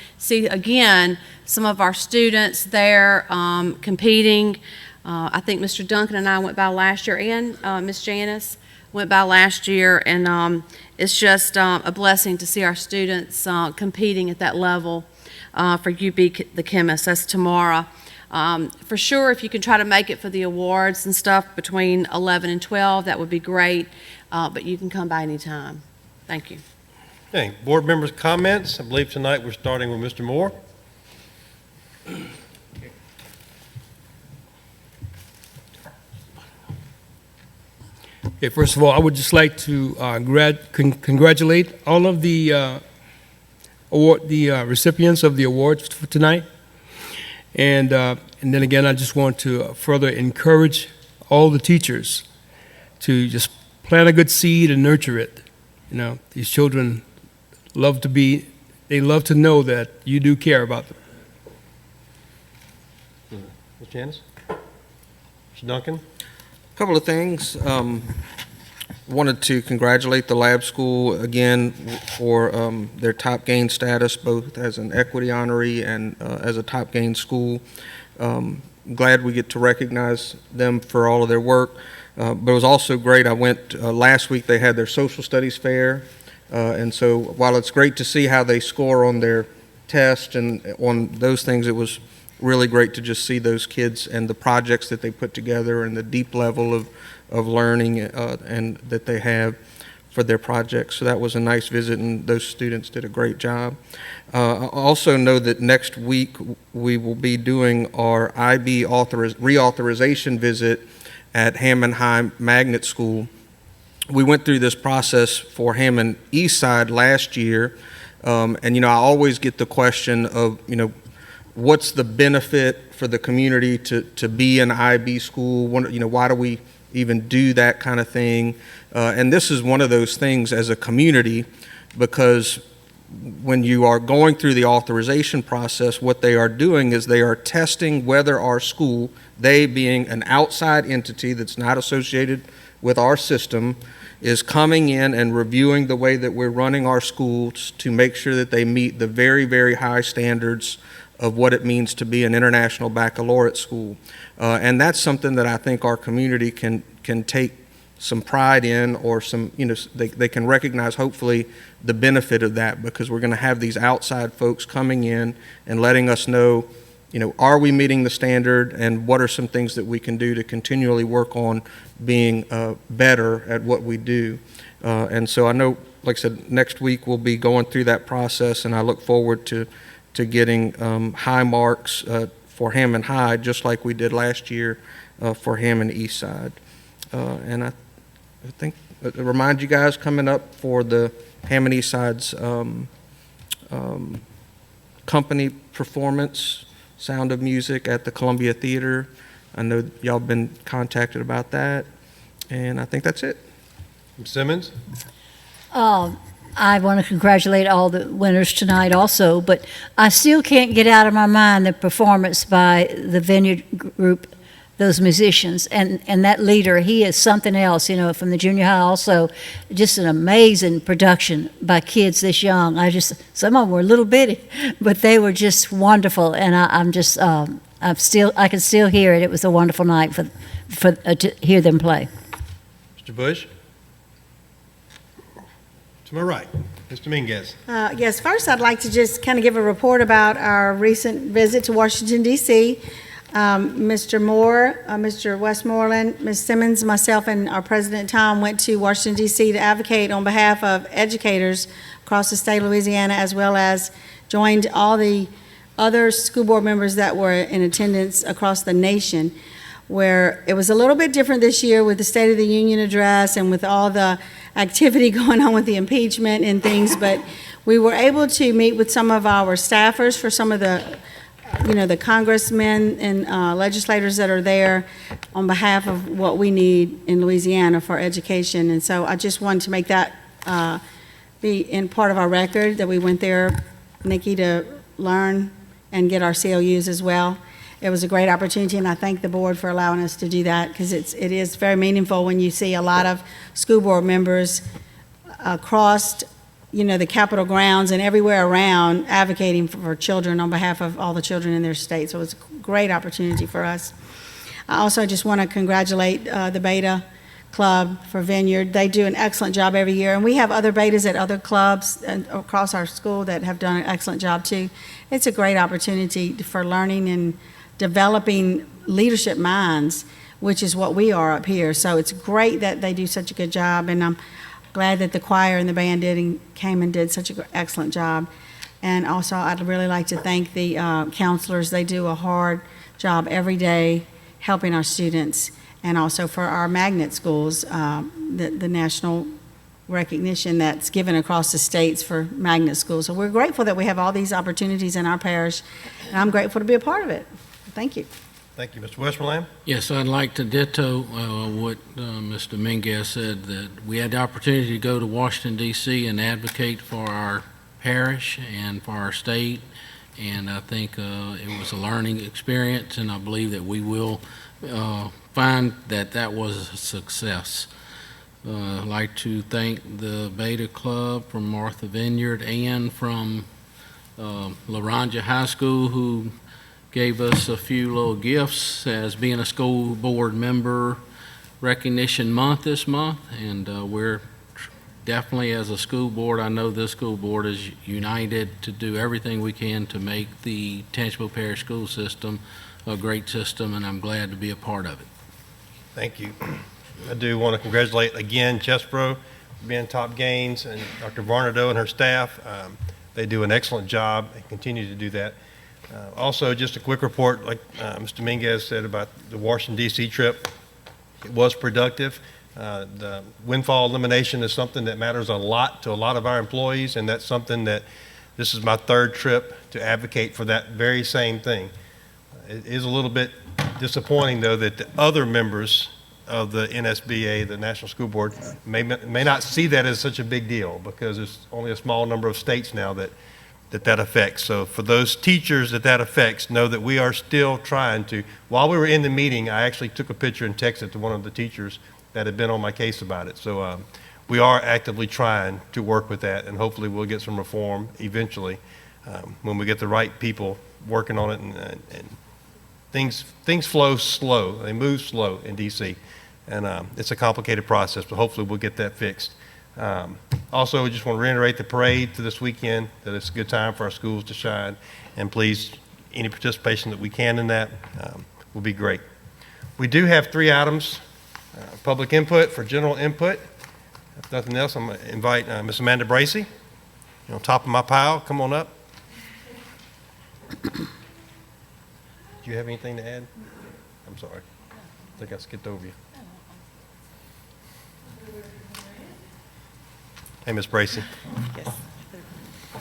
again some of our students there competing. I think Mr. Duncan and I went by last year, and Ms. Janice went by last year, and it's just a blessing to see our students competing at that level for You Be the Chemist. That's tomorrow. For sure, if you can try to make it for the awards and stuff between 11 and 12, that would be great, but you can come by anytime. Thank you. Okay, board members' comments. I believe tonight we're starting with Mr. Moore. Okay, first of all, I would just like to congratulate all of the recipients of the awards for tonight. And then again, I just want to further encourage all the teachers to just plant a good seed and nurture it. You know, these children love to know that you do care about them. Ms. Janice? Mr. Duncan? Couple of things. wanted to congratulate the lab school again for their top gain status, both as an equity honoree and as a top gain school. Glad we get to recognize them for all of their work. But it was also great. I went last week, they had their social studies fair. And so while it's great to see how they score on their test and on those things, it was really great to just see those kids and the projects that they put together and the deep level of learning and that they have for their projects. So that was a nice visit, and those students did a great job. I also know that next week we will be doing our IB reauthorization visit at Hammond High Magnet School. We went through this process for Hammond Eastside last year, and I always get the question of, what's the benefit for the community to be an IB school? Why do we even do that kind of thing? And this is one of those things as a community, because when you are going through the authorization process, what they are doing is they are testing whether our school, they being an outside entity that's not associated with our system, is coming in and reviewing the way that we're running our schools to make sure that they meet the very, very high standards of what it means to be an international baccalaureate school. And that's something that I think our community can take some pride in, or they can recognize hopefully the benefit of that, because we're going to have these outside folks coming in and letting us know, are we meeting the standard, and what are some things that we can do to continually work on being better at what we do. And so I know, like I said, next week we'll be going through that process, and I look forward to getting high marks for Hammond High, just like we did last year for Hammond Eastside. And I think, remind you guys, coming up for the Hammond Eastside's company performance, Sound of Music at the Columbia Theater. I know y'all been contacted about that, and I think that's it. Ms. Simmons? I want to congratulate all the winners tonight also, but I still can't get out of my mind the performance by the Vineyard Group, those musicians, and that leader. He is something else, from the junior high also. Just an amazing production by kids this young. Some of them were a little bitty, but they were just wonderful, and I can still hear it. It was a wonderful night to hear them play. Mr. Bush? To my right, Ms. Dominguez. Yes, first I'd like to just kind of give a report about our recent visit to Washington, D.C. Mr. Moore, Mr. Westmoreland, Ms. Simmons, myself, and our President Tom went to Washington, D.C. to advocate on behalf of educators across the state of Louisiana, as well as joined all the other school board members that were in attendance across the nation, where it was a little bit different this year with the State of the Union address and with all the activity going on with the impeachment and things, but we were able to meet with some of our staffers for some of the the congressmen and legislators that are there on behalf of what we need in Louisiana for education. And so I just wanted to make that be in part of our record, that we went there, Nikki, to learn and get our COUs as well. It was a great opportunity, and I thank the board for allowing us to do that, because it is very meaningful when you see a lot of school board members across the Capitol grounds and everywhere around advocating for children on behalf of all the children in their state. So it was a great opportunity for us. I also just want to congratulate the Beta Club for Vineyard. They do an excellent job every year, and we have other betas at other clubs across our school that have done an excellent job too. It's a great opportunity for learning and developing leadership minds, which is what we are up here. So it's great that they do such a good job, and I'm glad that the choir and the band came and did such an excellent job. And also, I'd really like to thank the counselors. They do a hard job every day helping our students, and also for our magnet schools, the national recognition that's given across the states for magnet schools. So we're grateful that we have all these opportunities in our parish, and I'm grateful to be a part of it. Thank you. Thank you. Mr. Westmoreland? Yes, I'd like to ditto what Mr. Dominguez said, that we had the opportunity to go to Washington, D.C. and advocate for our parish and for our state, and I think it was a learning experience, and I believe that we will find that was a success. I'd like to thank the Beta Club from Martha Vineyard and from LaRanja High School, who gave us a few little gifts as being a school board member recognition month this month. And we're definitely, as a school board, I know this school board is united to do everything we can to make the Tangipahoa Parish school system a great system, and I'm glad to be a part of it. Thank you. I do want to congratulate again Chesbro for being top gains, and Dr. Varnado and her staff. They do an excellent job and continue to do that. Also, just a quick report, like Mr. Minguez said about the Washington, D.C. trip. It was productive. The windfall elimination is something that matters a lot to a lot of our employees, and that's something that this is my third trip to advocate for that very same thing. It is a little bit disappointing, though, that the other members of the NSBA, the National School Board, may not see that as such a big deal, because there's only a small number of states now that affects. So for those teachers that affects, know that we are still trying to. While we were in the meeting, I actually took a picture and texted to one of the teachers that had been on my case about it. So we are actively trying to work with that, and hopefully we'll get some reform eventually when we get the right people working on it. And things flow slow. They move slow in D.C., and it's a complicated process, but hopefully we'll get that fixed. Also, we just want to reiterate the parade to this weekend, that it's a good time for our schools to shine, and please, any participation that we can in that will be great. We do have 3 items, public input for general input. If nothing else, I'm going to invite Ms. Amanda Bracey. You're on top of my pile. Come on up. Do you have anything to add? I'm sorry. I think I skipped over you. Hey, Ms. Bracey. Yes.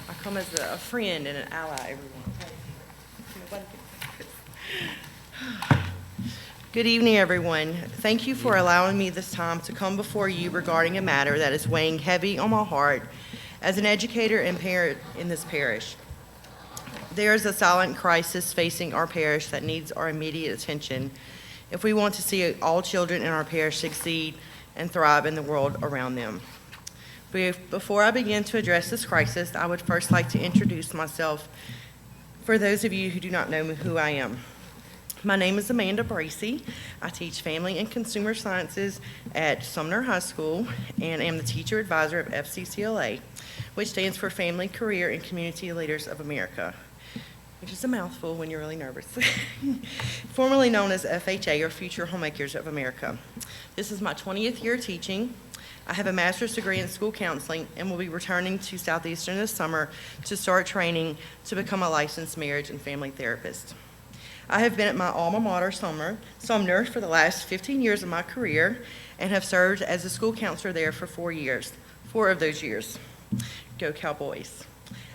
I come as a friend and an ally, everyone. Good evening, everyone. Thank you for allowing me this time to come before you regarding a matter that is weighing heavy on my heart as an educator and parent in this parish. There is a silent crisis facing our parish that needs our immediate attention if we want to see all children in our parish succeed and thrive in the world around them. Before I begin to address this crisis, I would first like to introduce myself for those of you who do not know who I am. My name is Amanda Bracey. I teach Family and Consumer Sciences at Sumner High School and am the teacher advisor of FCCLA, which stands for Family, Career, and Community Leaders of America, which is a mouthful when you're really nervous. Formerly known as FHA, or Future Homemakers of America. This is my 20th year teaching. I have a master's degree in school counseling and will be returning to Southeastern this summer to start training to become a licensed marriage and family therapist. I have been at my alma mater, Sumner, for the last 15 years of my career and have served as a school counselor there for 4 years, 4 of those years. Go Cowboys.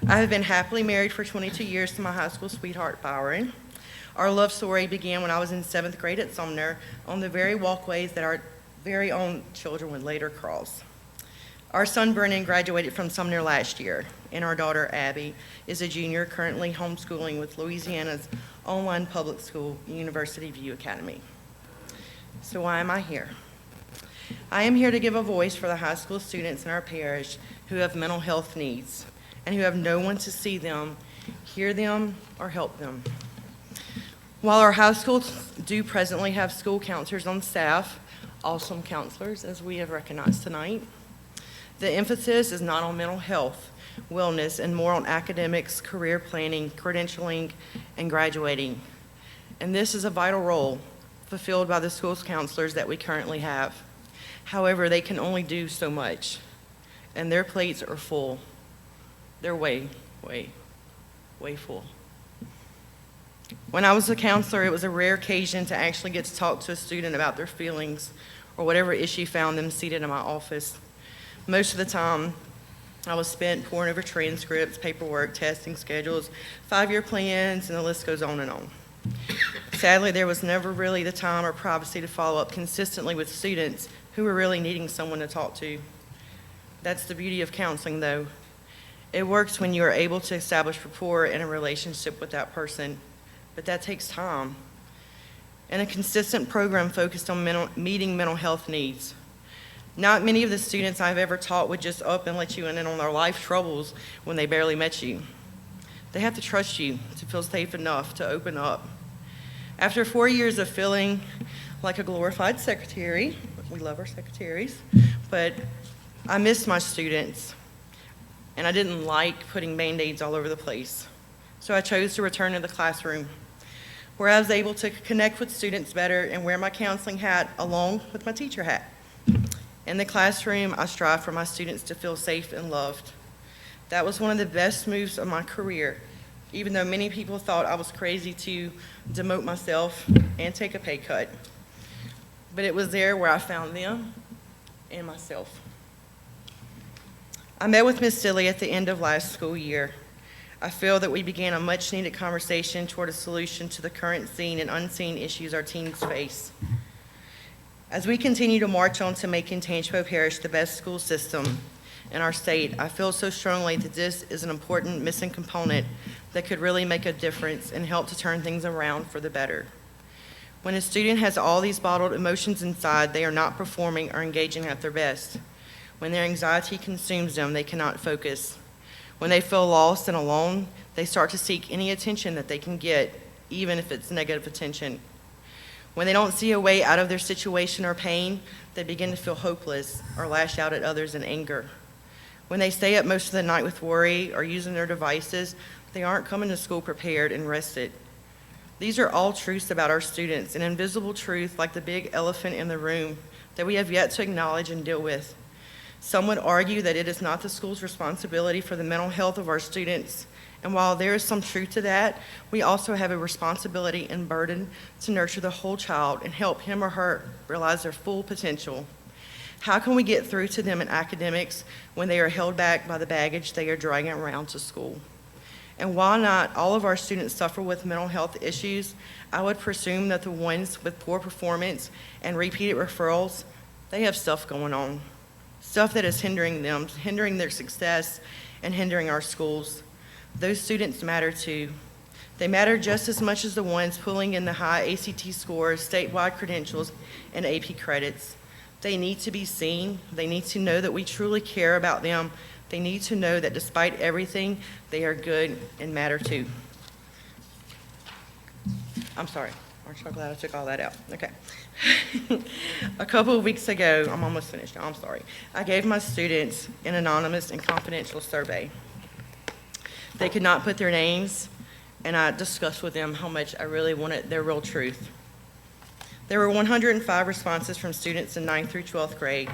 I have been happily married for 22 years to my high school sweetheart, Byron. Our love story began when I was in 7th grade at Sumner on the very walkways that our very own children would later cross. Our son Brennan graduated from Sumner last year, and our daughter Abby is a junior currently homeschooling with Louisiana's online public school, University View Academy. So why am I here? I am here to give a voice for the high school students in our parish who have mental health needs and who have no one to see them, hear them, or help them. While our high schools do presently have school counselors on staff, awesome counselors, as we have recognized tonight, the emphasis is not on mental health, wellness, and more on academics, career planning, credentialing, and graduating. And this is a vital role fulfilled by the school's counselors that we currently have. However, they can only do so much, and their plates are full. They're way, way, way full. When I was a counselor, it was a rare occasion to actually get to talk to a student about their feelings or whatever issue found them seated in my office. Most of the time, I was spent poring over transcripts, paperwork, testing schedules, 5-year plans, and the list goes on and on. Sadly, there was never really the time or privacy to follow up consistently with students who were really needing someone to talk to. That's the beauty of counseling, though. It works when you are able to establish rapport and a relationship with that person, but that takes time and a consistent program focused on meeting mental health needs. Not many of the students I've ever taught would just up and let you in on their life troubles when they barely met you. They have to trust you to feel safe enough to open up. After 4 years of feeling like a glorified secretary, we love our secretaries, but I missed my students, and I didn't like putting Band-Aids all over the place. So I chose to return to the classroom, where I was able to connect with students better and wear my counseling hat along with my teacher hat. In the classroom, I strive for my students to feel safe and loved. That was one of the best moves of my career, even though many people thought I was crazy to demote myself and take a pay cut. But it was there where I found them and myself. I met with Ms. Silly at the end of last school year. I feel that we began a much-needed conversation toward a solution to the current seen and unseen issues our teens face. As we continue to march on to making Tangipahoa Parish the best school system in our state, I feel so strongly that this is an important missing component that could really make a difference and help to turn things around for the better. When a student has all these bottled emotions inside, they are not performing or engaging at their best. When their anxiety consumes them, they cannot focus. When they feel lost and alone, they start to seek any attention that they can get, even if it's negative attention. When they don't see a way out of their situation or pain, they begin to feel hopeless or lash out at others in anger. When they stay up most of the night with worry or using their devices, they aren't coming to school prepared and rested. These are all truths about our students, an invisible truth like the big elephant in the room that we have yet to acknowledge and deal with. Some would argue that it is not the school's responsibility for the mental health of our students. And while there is some truth to that, we also have a responsibility and burden to nurture the whole child and help him or her realize their full potential. How can we get through to them in academics when they are held back by the baggage they are dragging around to school? And while not all of our students suffer with mental health issues, I would presume that the ones with poor performance and repeated referrals, they have stuff going on. Stuff that is hindering them, hindering their success, and hindering our schools. Those students matter too. They matter just as much as the ones pulling in the high ACT scores, statewide credentials, and AP credits. They need to be seen. They need to know that we truly care about them. They need to know that despite everything, they are good and matter too. I'm sorry. Aren't you glad I took all that out? Okay. A couple of weeks ago, I'm almost finished now, I'm sorry. I gave my students an anonymous and confidential survey. They could not put their names, and I discussed with them how much I really wanted their real truth. There were 105 responses from students in 9th through 12th grade.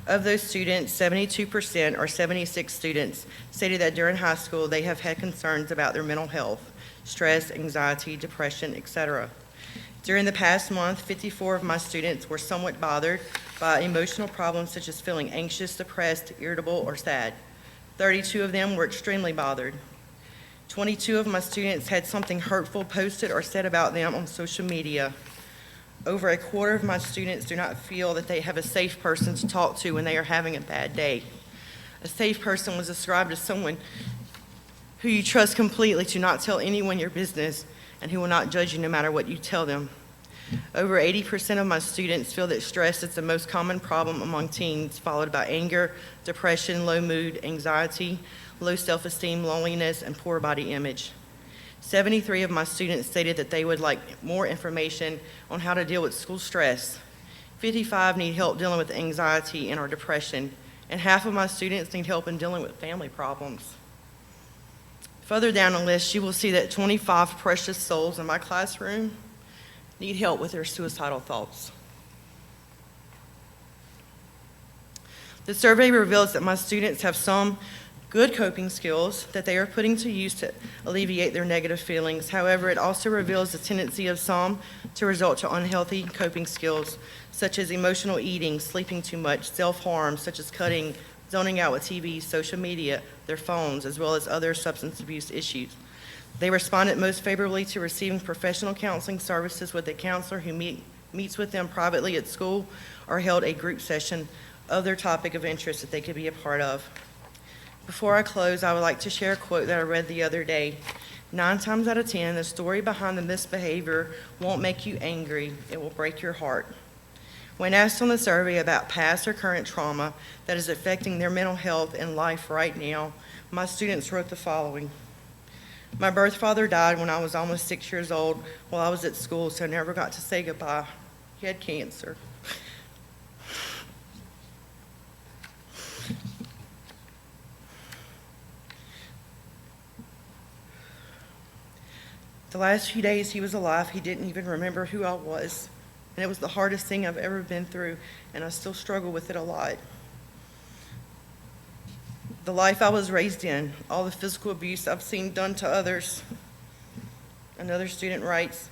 Of those students, 72% or 76 students stated that during high school they have had concerns about their mental health, stress, anxiety, depression, etc. During the past month, 54 of my students were somewhat bothered by emotional problems such as feeling anxious, depressed, irritable, or sad. 32 of them were extremely bothered. 22 of my students had something hurtful posted or said about them on social media. Over a quarter of my students do not feel that they have a safe person to talk to when they are having a bad day. A safe person was described as someone who you trust completely to not tell anyone your business and who will not judge you no matter what you tell them. Over 80% of my students feel that stress is the most common problem among teens, followed by anger, depression, low mood, anxiety, low self-esteem, loneliness, and poor body image. 73 of my students stated that they would like more information on how to deal with school stress. 55 need help dealing with anxiety and or depression, and half of my students need help in dealing with family problems. Further down the list, you will see that 25 precious souls in my classroom need help with their suicidal thoughts. The survey reveals that my students have some good coping skills that they are putting to use to alleviate their negative feelings. However, it also reveals the tendency of some to result to unhealthy coping skills, such as emotional eating, sleeping too much, self-harm, such as cutting, zoning out with TV, social media, their phones, as well as other substance abuse issues. They responded most favorably to receiving professional counseling services with a counselor who meets with them privately at school or held a group session of their topic of interest that they could be a part of. Before I close, I would like to share a quote that I read the other day. 9 times out of 10, the story behind the misbehavior won't make you angry, it will break your heart. When asked on the survey about past or current trauma that is affecting their mental health and life right now, my students wrote the following. My birth father died when I was almost 6 years old while I was at school, so I never got to say goodbye. He had cancer. The last few days he was alive, he didn't even remember who I was. And it was the hardest thing I've ever been through, and I still struggle with it a lot. The life I was raised in, all the physical abuse I've seen done to others. Another student writes,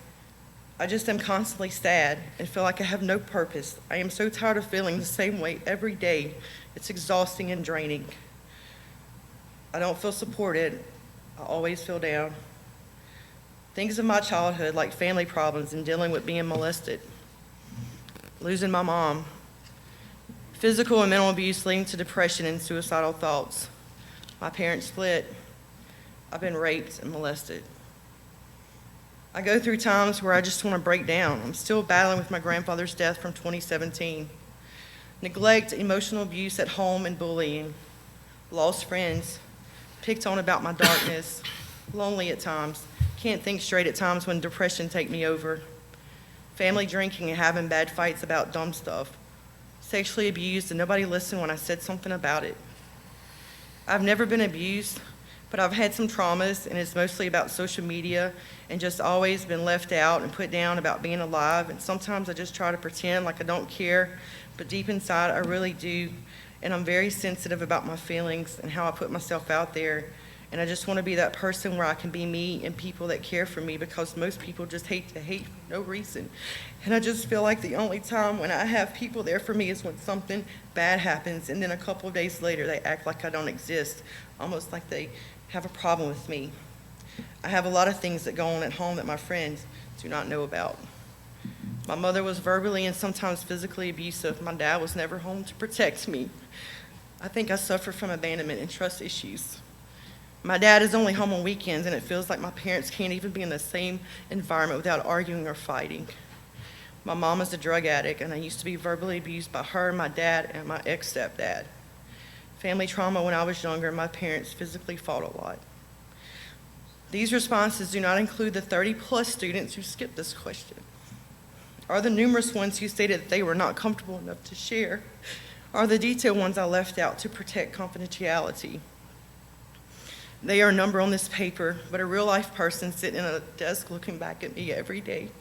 I just am constantly sad and feel like I have no purpose. I am so tired of feeling the same way every day. It's exhausting and draining. I don't feel supported. I always feel down. Things of my childhood, like family problems and dealing with being molested, losing my mom, physical and mental abuse leading to depression and suicidal thoughts. My parents split. I've been raped and molested. I go through times where I just want to break down. I'm still battling with my grandfather's death from 2017. Neglect, emotional abuse at home, and bullying. Lost friends, picked on about my darkness, lonely at times, can't think straight at times when depression take me over. Family drinking and having bad fights about dumb stuff. Sexually abused and nobody listened when I said something about it. I've never been abused, but I've had some traumas, and it's mostly about social media and just always been left out and put down about being alive. And sometimes I just try to pretend like I don't care, but deep inside I really do. And I'm very sensitive about my feelings and how I put myself out there. And I just want to be that person where I can be me and people that care for me, because most people just hate for no reason. And I just feel like the only time when I have people there for me is when something bad happens, and then a couple of days later they act like I don't exist, almost like they have a problem with me. I have a lot of things that go on at home that my friends do not know about. My mother was verbally and sometimes physically abusive. My dad was never home to protect me. I think I suffer from abandonment and trust issues. My dad is only home on weekends, and it feels like my parents can't even be in the same environment without arguing or fighting. My mom is a drug addict, and I used to be verbally abused by her, my dad, and my ex-stepdad. Family trauma when I was younger, my parents physically fought a lot. These responses do not include the 30-plus students who skipped this question, or the numerous ones who stated that they were not comfortable enough to share, or the detailed ones I left out to protect confidentiality. They are a number on this paper, but a real-life person sitting at a desk looking back at me every day.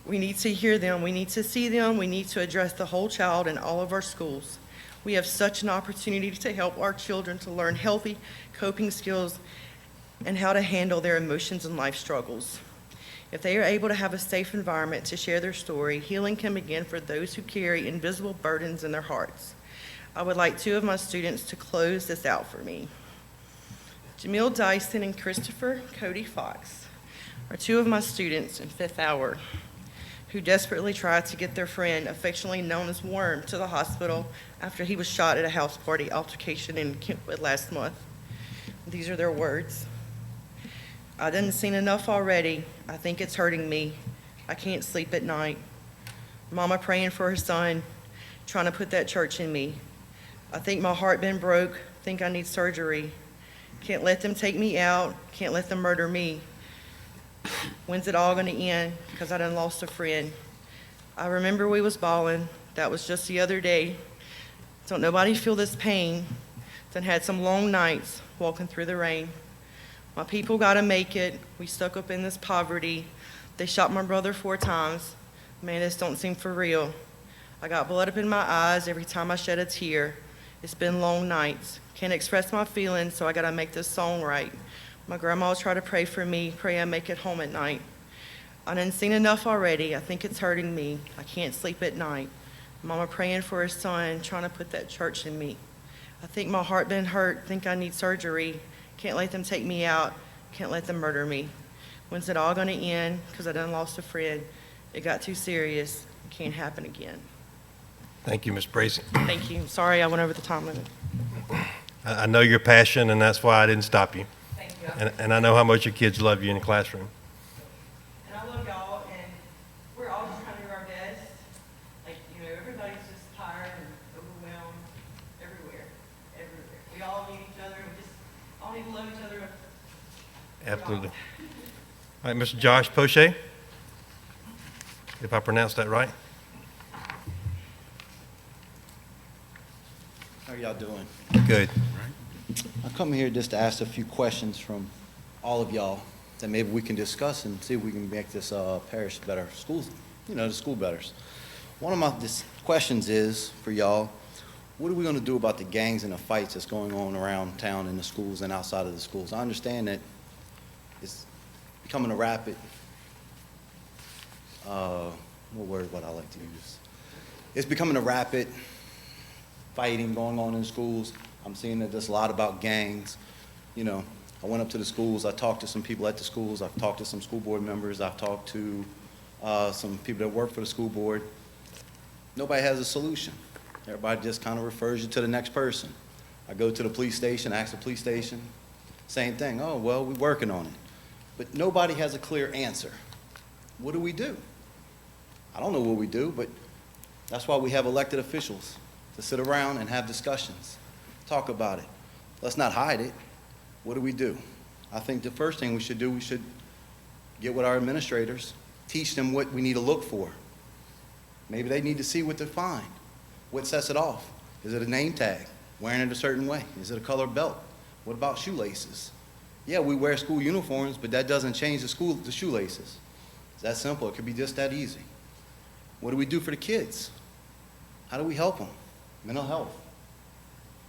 We need to hear them. We need to see them. We need to address the whole child in all of our schools. We have such an opportunity to help our children to learn healthy coping skills and how to handle their emotions and life struggles. If they are able to have a safe environment to share their story, healing can begin for those who carry invisible burdens in their hearts. I would like 2 of my students to close this out for me. Jamil Dyson and Christopher Cody Fox are 2 of my students in 5th hour who desperately tried to get their friend, affectionately known as Worm, to the hospital after he was shot at a house party altercation in Kentwood last month. These are their words. I done seen enough already. I think it's hurting me. I can't sleep at night. Mama praying for her son, trying to put that church in me. I think my heart been broke, think I need surgery. Can't let them take me out, can't let them murder me. When's it all gonna end? Because I done lost a friend. I remember we was bawling. That was just the other day. Don't nobody feel this pain. Done had some long nights walking through the rain. My people gotta make it. We stuck up in this poverty. They shot my brother 4 times. Man, this don't seem for real. I got blood up in my eyes every time I shed a tear. It's been long nights. Can't express my feelings, so I gotta make this song right. My grandma tried to pray for me, pray I make it home at night. I done seen enough already. I think it's hurting me. I can't sleep at night. Mama praying for her son, trying to put that church in me. I think my heart been hurt, think I need surgery. Can't let them take me out, can't let them murder me. When's it all gonna end? Because I done lost a friend. It got too serious. It can't happen again. Thank you, Ms. Bracy. Thank you. Sorry I went over the time limit. I know your passion, and that's why I didn't stop you. Thank you. And I know how much your kids love you in the classroom. And I love y'all, and we're all just trying to do our best. Absolutely. All right, Mr. Josh Poche, if I pronounced that right. How are y'all doing? Good. I come here just to ask a few questions from all of y'all that maybe we can discuss and see if we can make this parish better, schools, the school better. One of my questions is for y'all, what are we going to do about the gangs and the fights that's going on around town in the schools and outside of the schools? I understand that it's becoming a rapid, what word would I like to use? It's becoming a rapid fighting going on in schools. I'm seeing that there's a lot about gangs. I went up to the schools. I talked to some people at the schools. I've talked to some school board members. I've talked to some people that work for the school board. Nobody has a solution. Everybody just kind of refers you to the next person. I go to the police station, ask the police station, same thing. Oh, well, we're working on it. But nobody has a clear answer. What do we do? I don't know what we do, but that's why we have elected officials to sit around and have discussions, talk about it. Let's not hide it. What do we do? I think the first thing we should do, we should get with our administrators, teach them what we need to look for. Maybe they need to see what they find. What sets it off? Is it a name tag? Wearing it a certain way? Is it a color belt? What about shoelaces? Yeah, we wear school uniforms, but that doesn't change the shoelaces. It's that simple. It could be just that easy. What do we do for the kids? How do we help them? Mental health.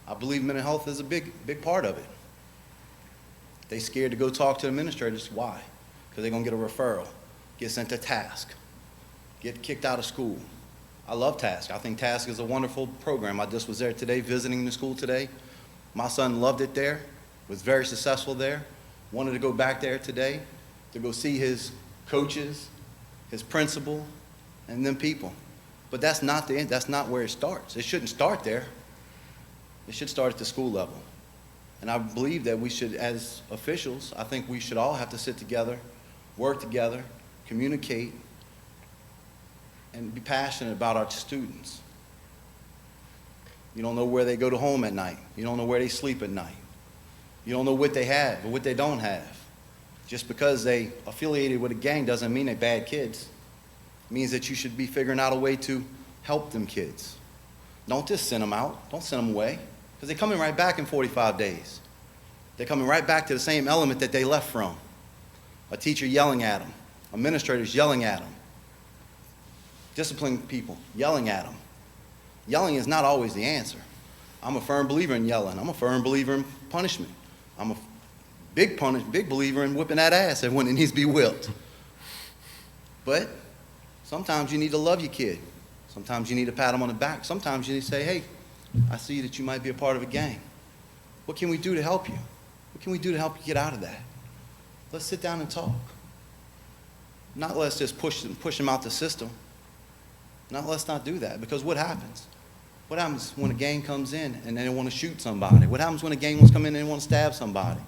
I believe mental health is a big part of it. They scared to go talk to administrators. Why? Because they're going to get a referral, get sent to task, get kicked out of school. I love TASK. I think TASK is a wonderful program. I just was there today, visiting the school today. My son loved it there, was very successful there, wanted to go back there today to go see his coaches, his principal, and them people. But that's not the end. That's not where it starts. It shouldn't start there. It should start at the school level. And I believe that we should, as officials, I think we should all have to sit together, work together, communicate, and be passionate about our students. You don't know where they go to home at night. You don't know where they sleep at night. You don't know what they have or what they don't have. Just because they affiliated with a gang doesn't mean they're bad kids. It means that you should be figuring out a way to help them kids. Don't just send them out. Don't send them away. Because they're coming right back in 45 days. They're coming right back to the same element that they left from. A teacher yelling at them. Administrators yelling at them. Disciplining people, yelling at them. Yelling is not always the answer. I'm a firm believer in yelling. I'm a firm believer in punishment. I'm a big believer in whipping that ass when it needs to be whipped. But sometimes you need to love your kid. Sometimes you need to pat them on the back. Sometimes you need to say, hey, I see that you might be a part of a gang. What can we do to help you? What can we do to help you get out of that? Let's sit down and talk. Not let's just push them out the system. Let's not do that, because what happens? What happens when a gang comes in and they want to shoot somebody? What happens when a gang wants to come in and they want to stab somebody?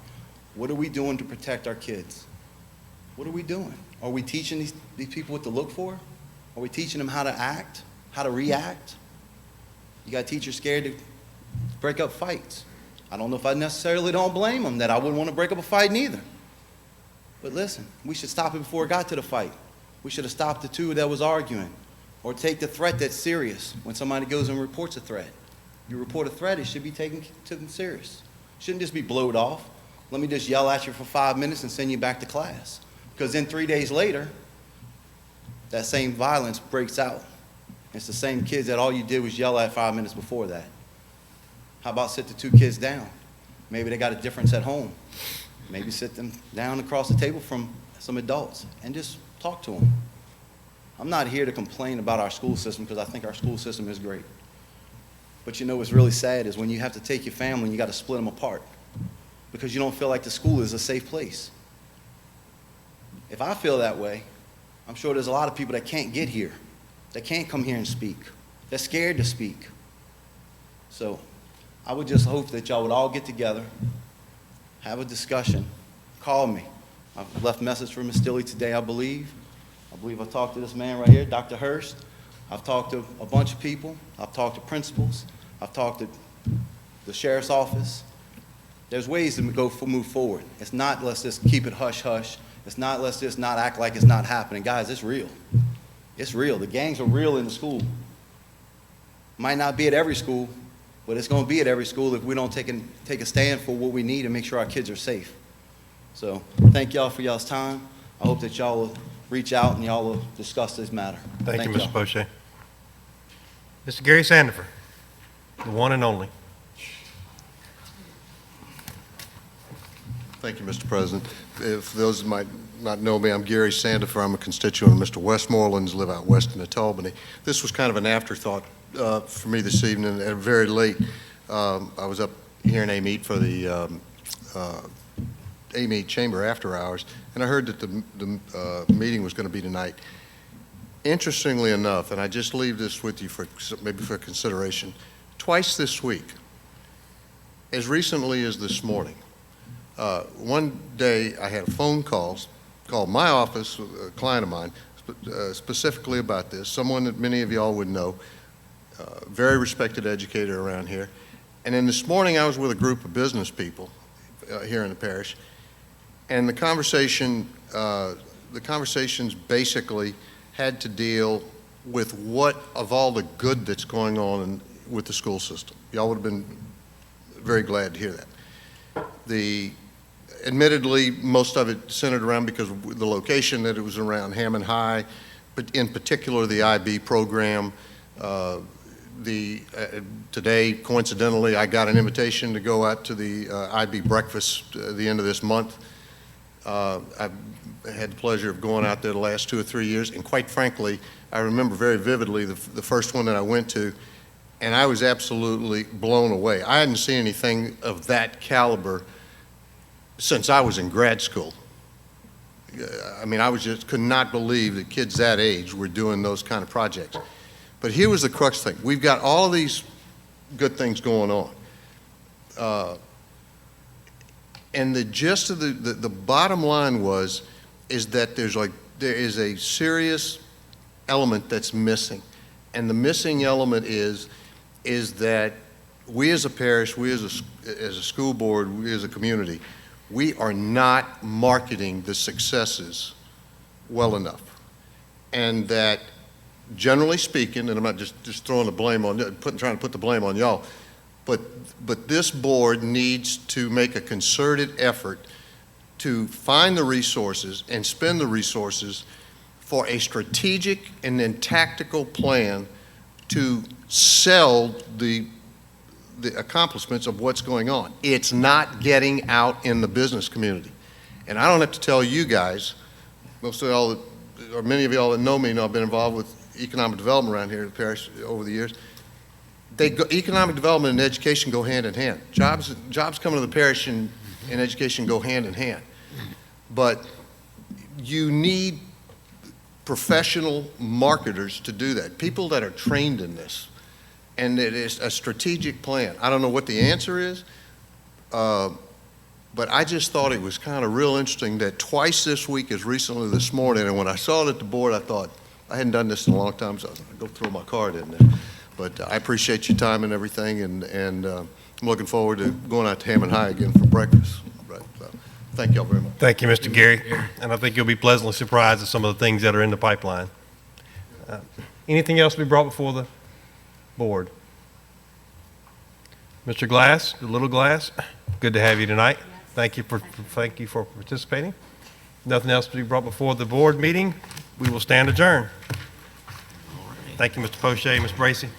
What are we doing to protect our kids? What are we doing? Are we teaching these people what to look for? Are we teaching them how to act, how to react? You got teachers scared to break up fights. I don't know if I necessarily don't blame them that I wouldn't want to break up a fight neither. But listen, we should stop it before it got to the fight. We should have stopped the two that was arguing. Or take the threat that's serious. When somebody goes and reports a threat, you report a threat, it should be taken serious. It shouldn't just be blowed off. Let me just yell at you for 5 minutes and send you back to class. Because then 3 days later, that same violence breaks out. It's the same kids that all you did was yell at 5 minutes before that. How about sit the two kids down? Maybe they got a difference at home. Maybe sit them down across the table from some adults and just talk to them. I'm not here to complain about our school system, because I think our school system is great. But you know what's really sad is when you have to take your family and you got to split them apart because you don't feel like the school is a safe place. If I feel that way, I'm sure there's a lot of people that can't get here, that can't come here and speak. They're scared to speak. So I would just hope that y'all would all get together, have a discussion, call me. I've left a message for Ms. Stilley today, I believe. I believe I talked to this man right here, Dr. Hurst. I've talked to a bunch of people. I've talked to principals. I've talked to the sheriff's office. There's ways to move forward. It's not let's just keep it hush-hush. It's not let's just not act like it's not happening. Guys, it's real. It's real. The gangs are real in the school. Might not be at every school, but it's going to be at every school if we don't take a stand for what we need and make sure our kids are safe. So thank y'all for y'all's time. I hope that y'all will reach out and y'all will discuss this matter. Thank you, y'all. Mr. Poche. Mr. Gary Sandifer, the one and only. Thank you, Mr. President. If those that might not know me, I'm Gary Sandifer. I'm a constituent of Mr. Westmoreland's, live out west in Albany. This was kind of an afterthought for me this evening, and very late. I was up here in Amite for the Amite Chamber after hours, and I heard that the meeting was going to be tonight. Interestingly enough, and I just leave this with you for maybe for consideration, twice this week, as recently as this morning, one day I had a phone called my office, a client of mine, specifically about this, someone that many of y'all would know, very respected educator around here. And then this morning I was with a group of business people here in the parish, and the conversations basically had to deal with what of all the good that's going on with the school system. Y'all would have been very glad to hear that. Admittedly, most of it centered around because of the location that it was around, Hammond High, but in particular the IB program. Today, coincidentally, I got an invitation to go out to the IB breakfast at the end of this month. I've had the pleasure of going out there the last 2 or 3 years, and quite frankly, I remember very vividly the first one that I went to, and I was absolutely blown away. I hadn't seen anything of that caliber since I was in grad school. I mean, could not believe that kids that age were doing those kind of projects. But here was the crux thing. We've got all of these good things going on. And the gist of the bottom line is that there is a serious element that's missing. And the missing element is that we as a parish, we as a school board, we as a community, we are not marketing the successes well enough. And that, generally speaking, and I'm not just throwing the blame on, trying to put the blame on y'all, but this board needs to make a concerted effort to find the resources and spend the resources for a strategic and then tactical plan to sell the accomplishments of what's going on. It's not getting out in the business community. And I don't have to tell you guys, most of y'all, or many of y'all that know me know I've been involved with economic development around here in the parish over the years. Economic development and education go hand in hand. Jobs coming to the parish and education go hand in hand. But you need professional marketers to do that, people that are trained in this. And it is a strategic plan. I don't know what the answer is, but I just thought it was kind of real interesting that twice this week, as recently this morning, and when I saw it at the board, I thought, I hadn't done this in a long time, so I was going to go throw my card in there. But I appreciate your time and everything, and I'm looking forward to going out to Hammond High again for breakfast. Right, so, thank y'all very much. Thank you, Mr. Gary. And I think you'll be pleasantly surprised at some of the things that are in the pipeline. Anything else to be brought before the board? Mr. Glass, the little Glass, good to have you tonight. Thank you for participating. Nothing else to be brought before the board meeting. We will stand adjourned. Thank you, Mr. Poche, Ms. Bracy.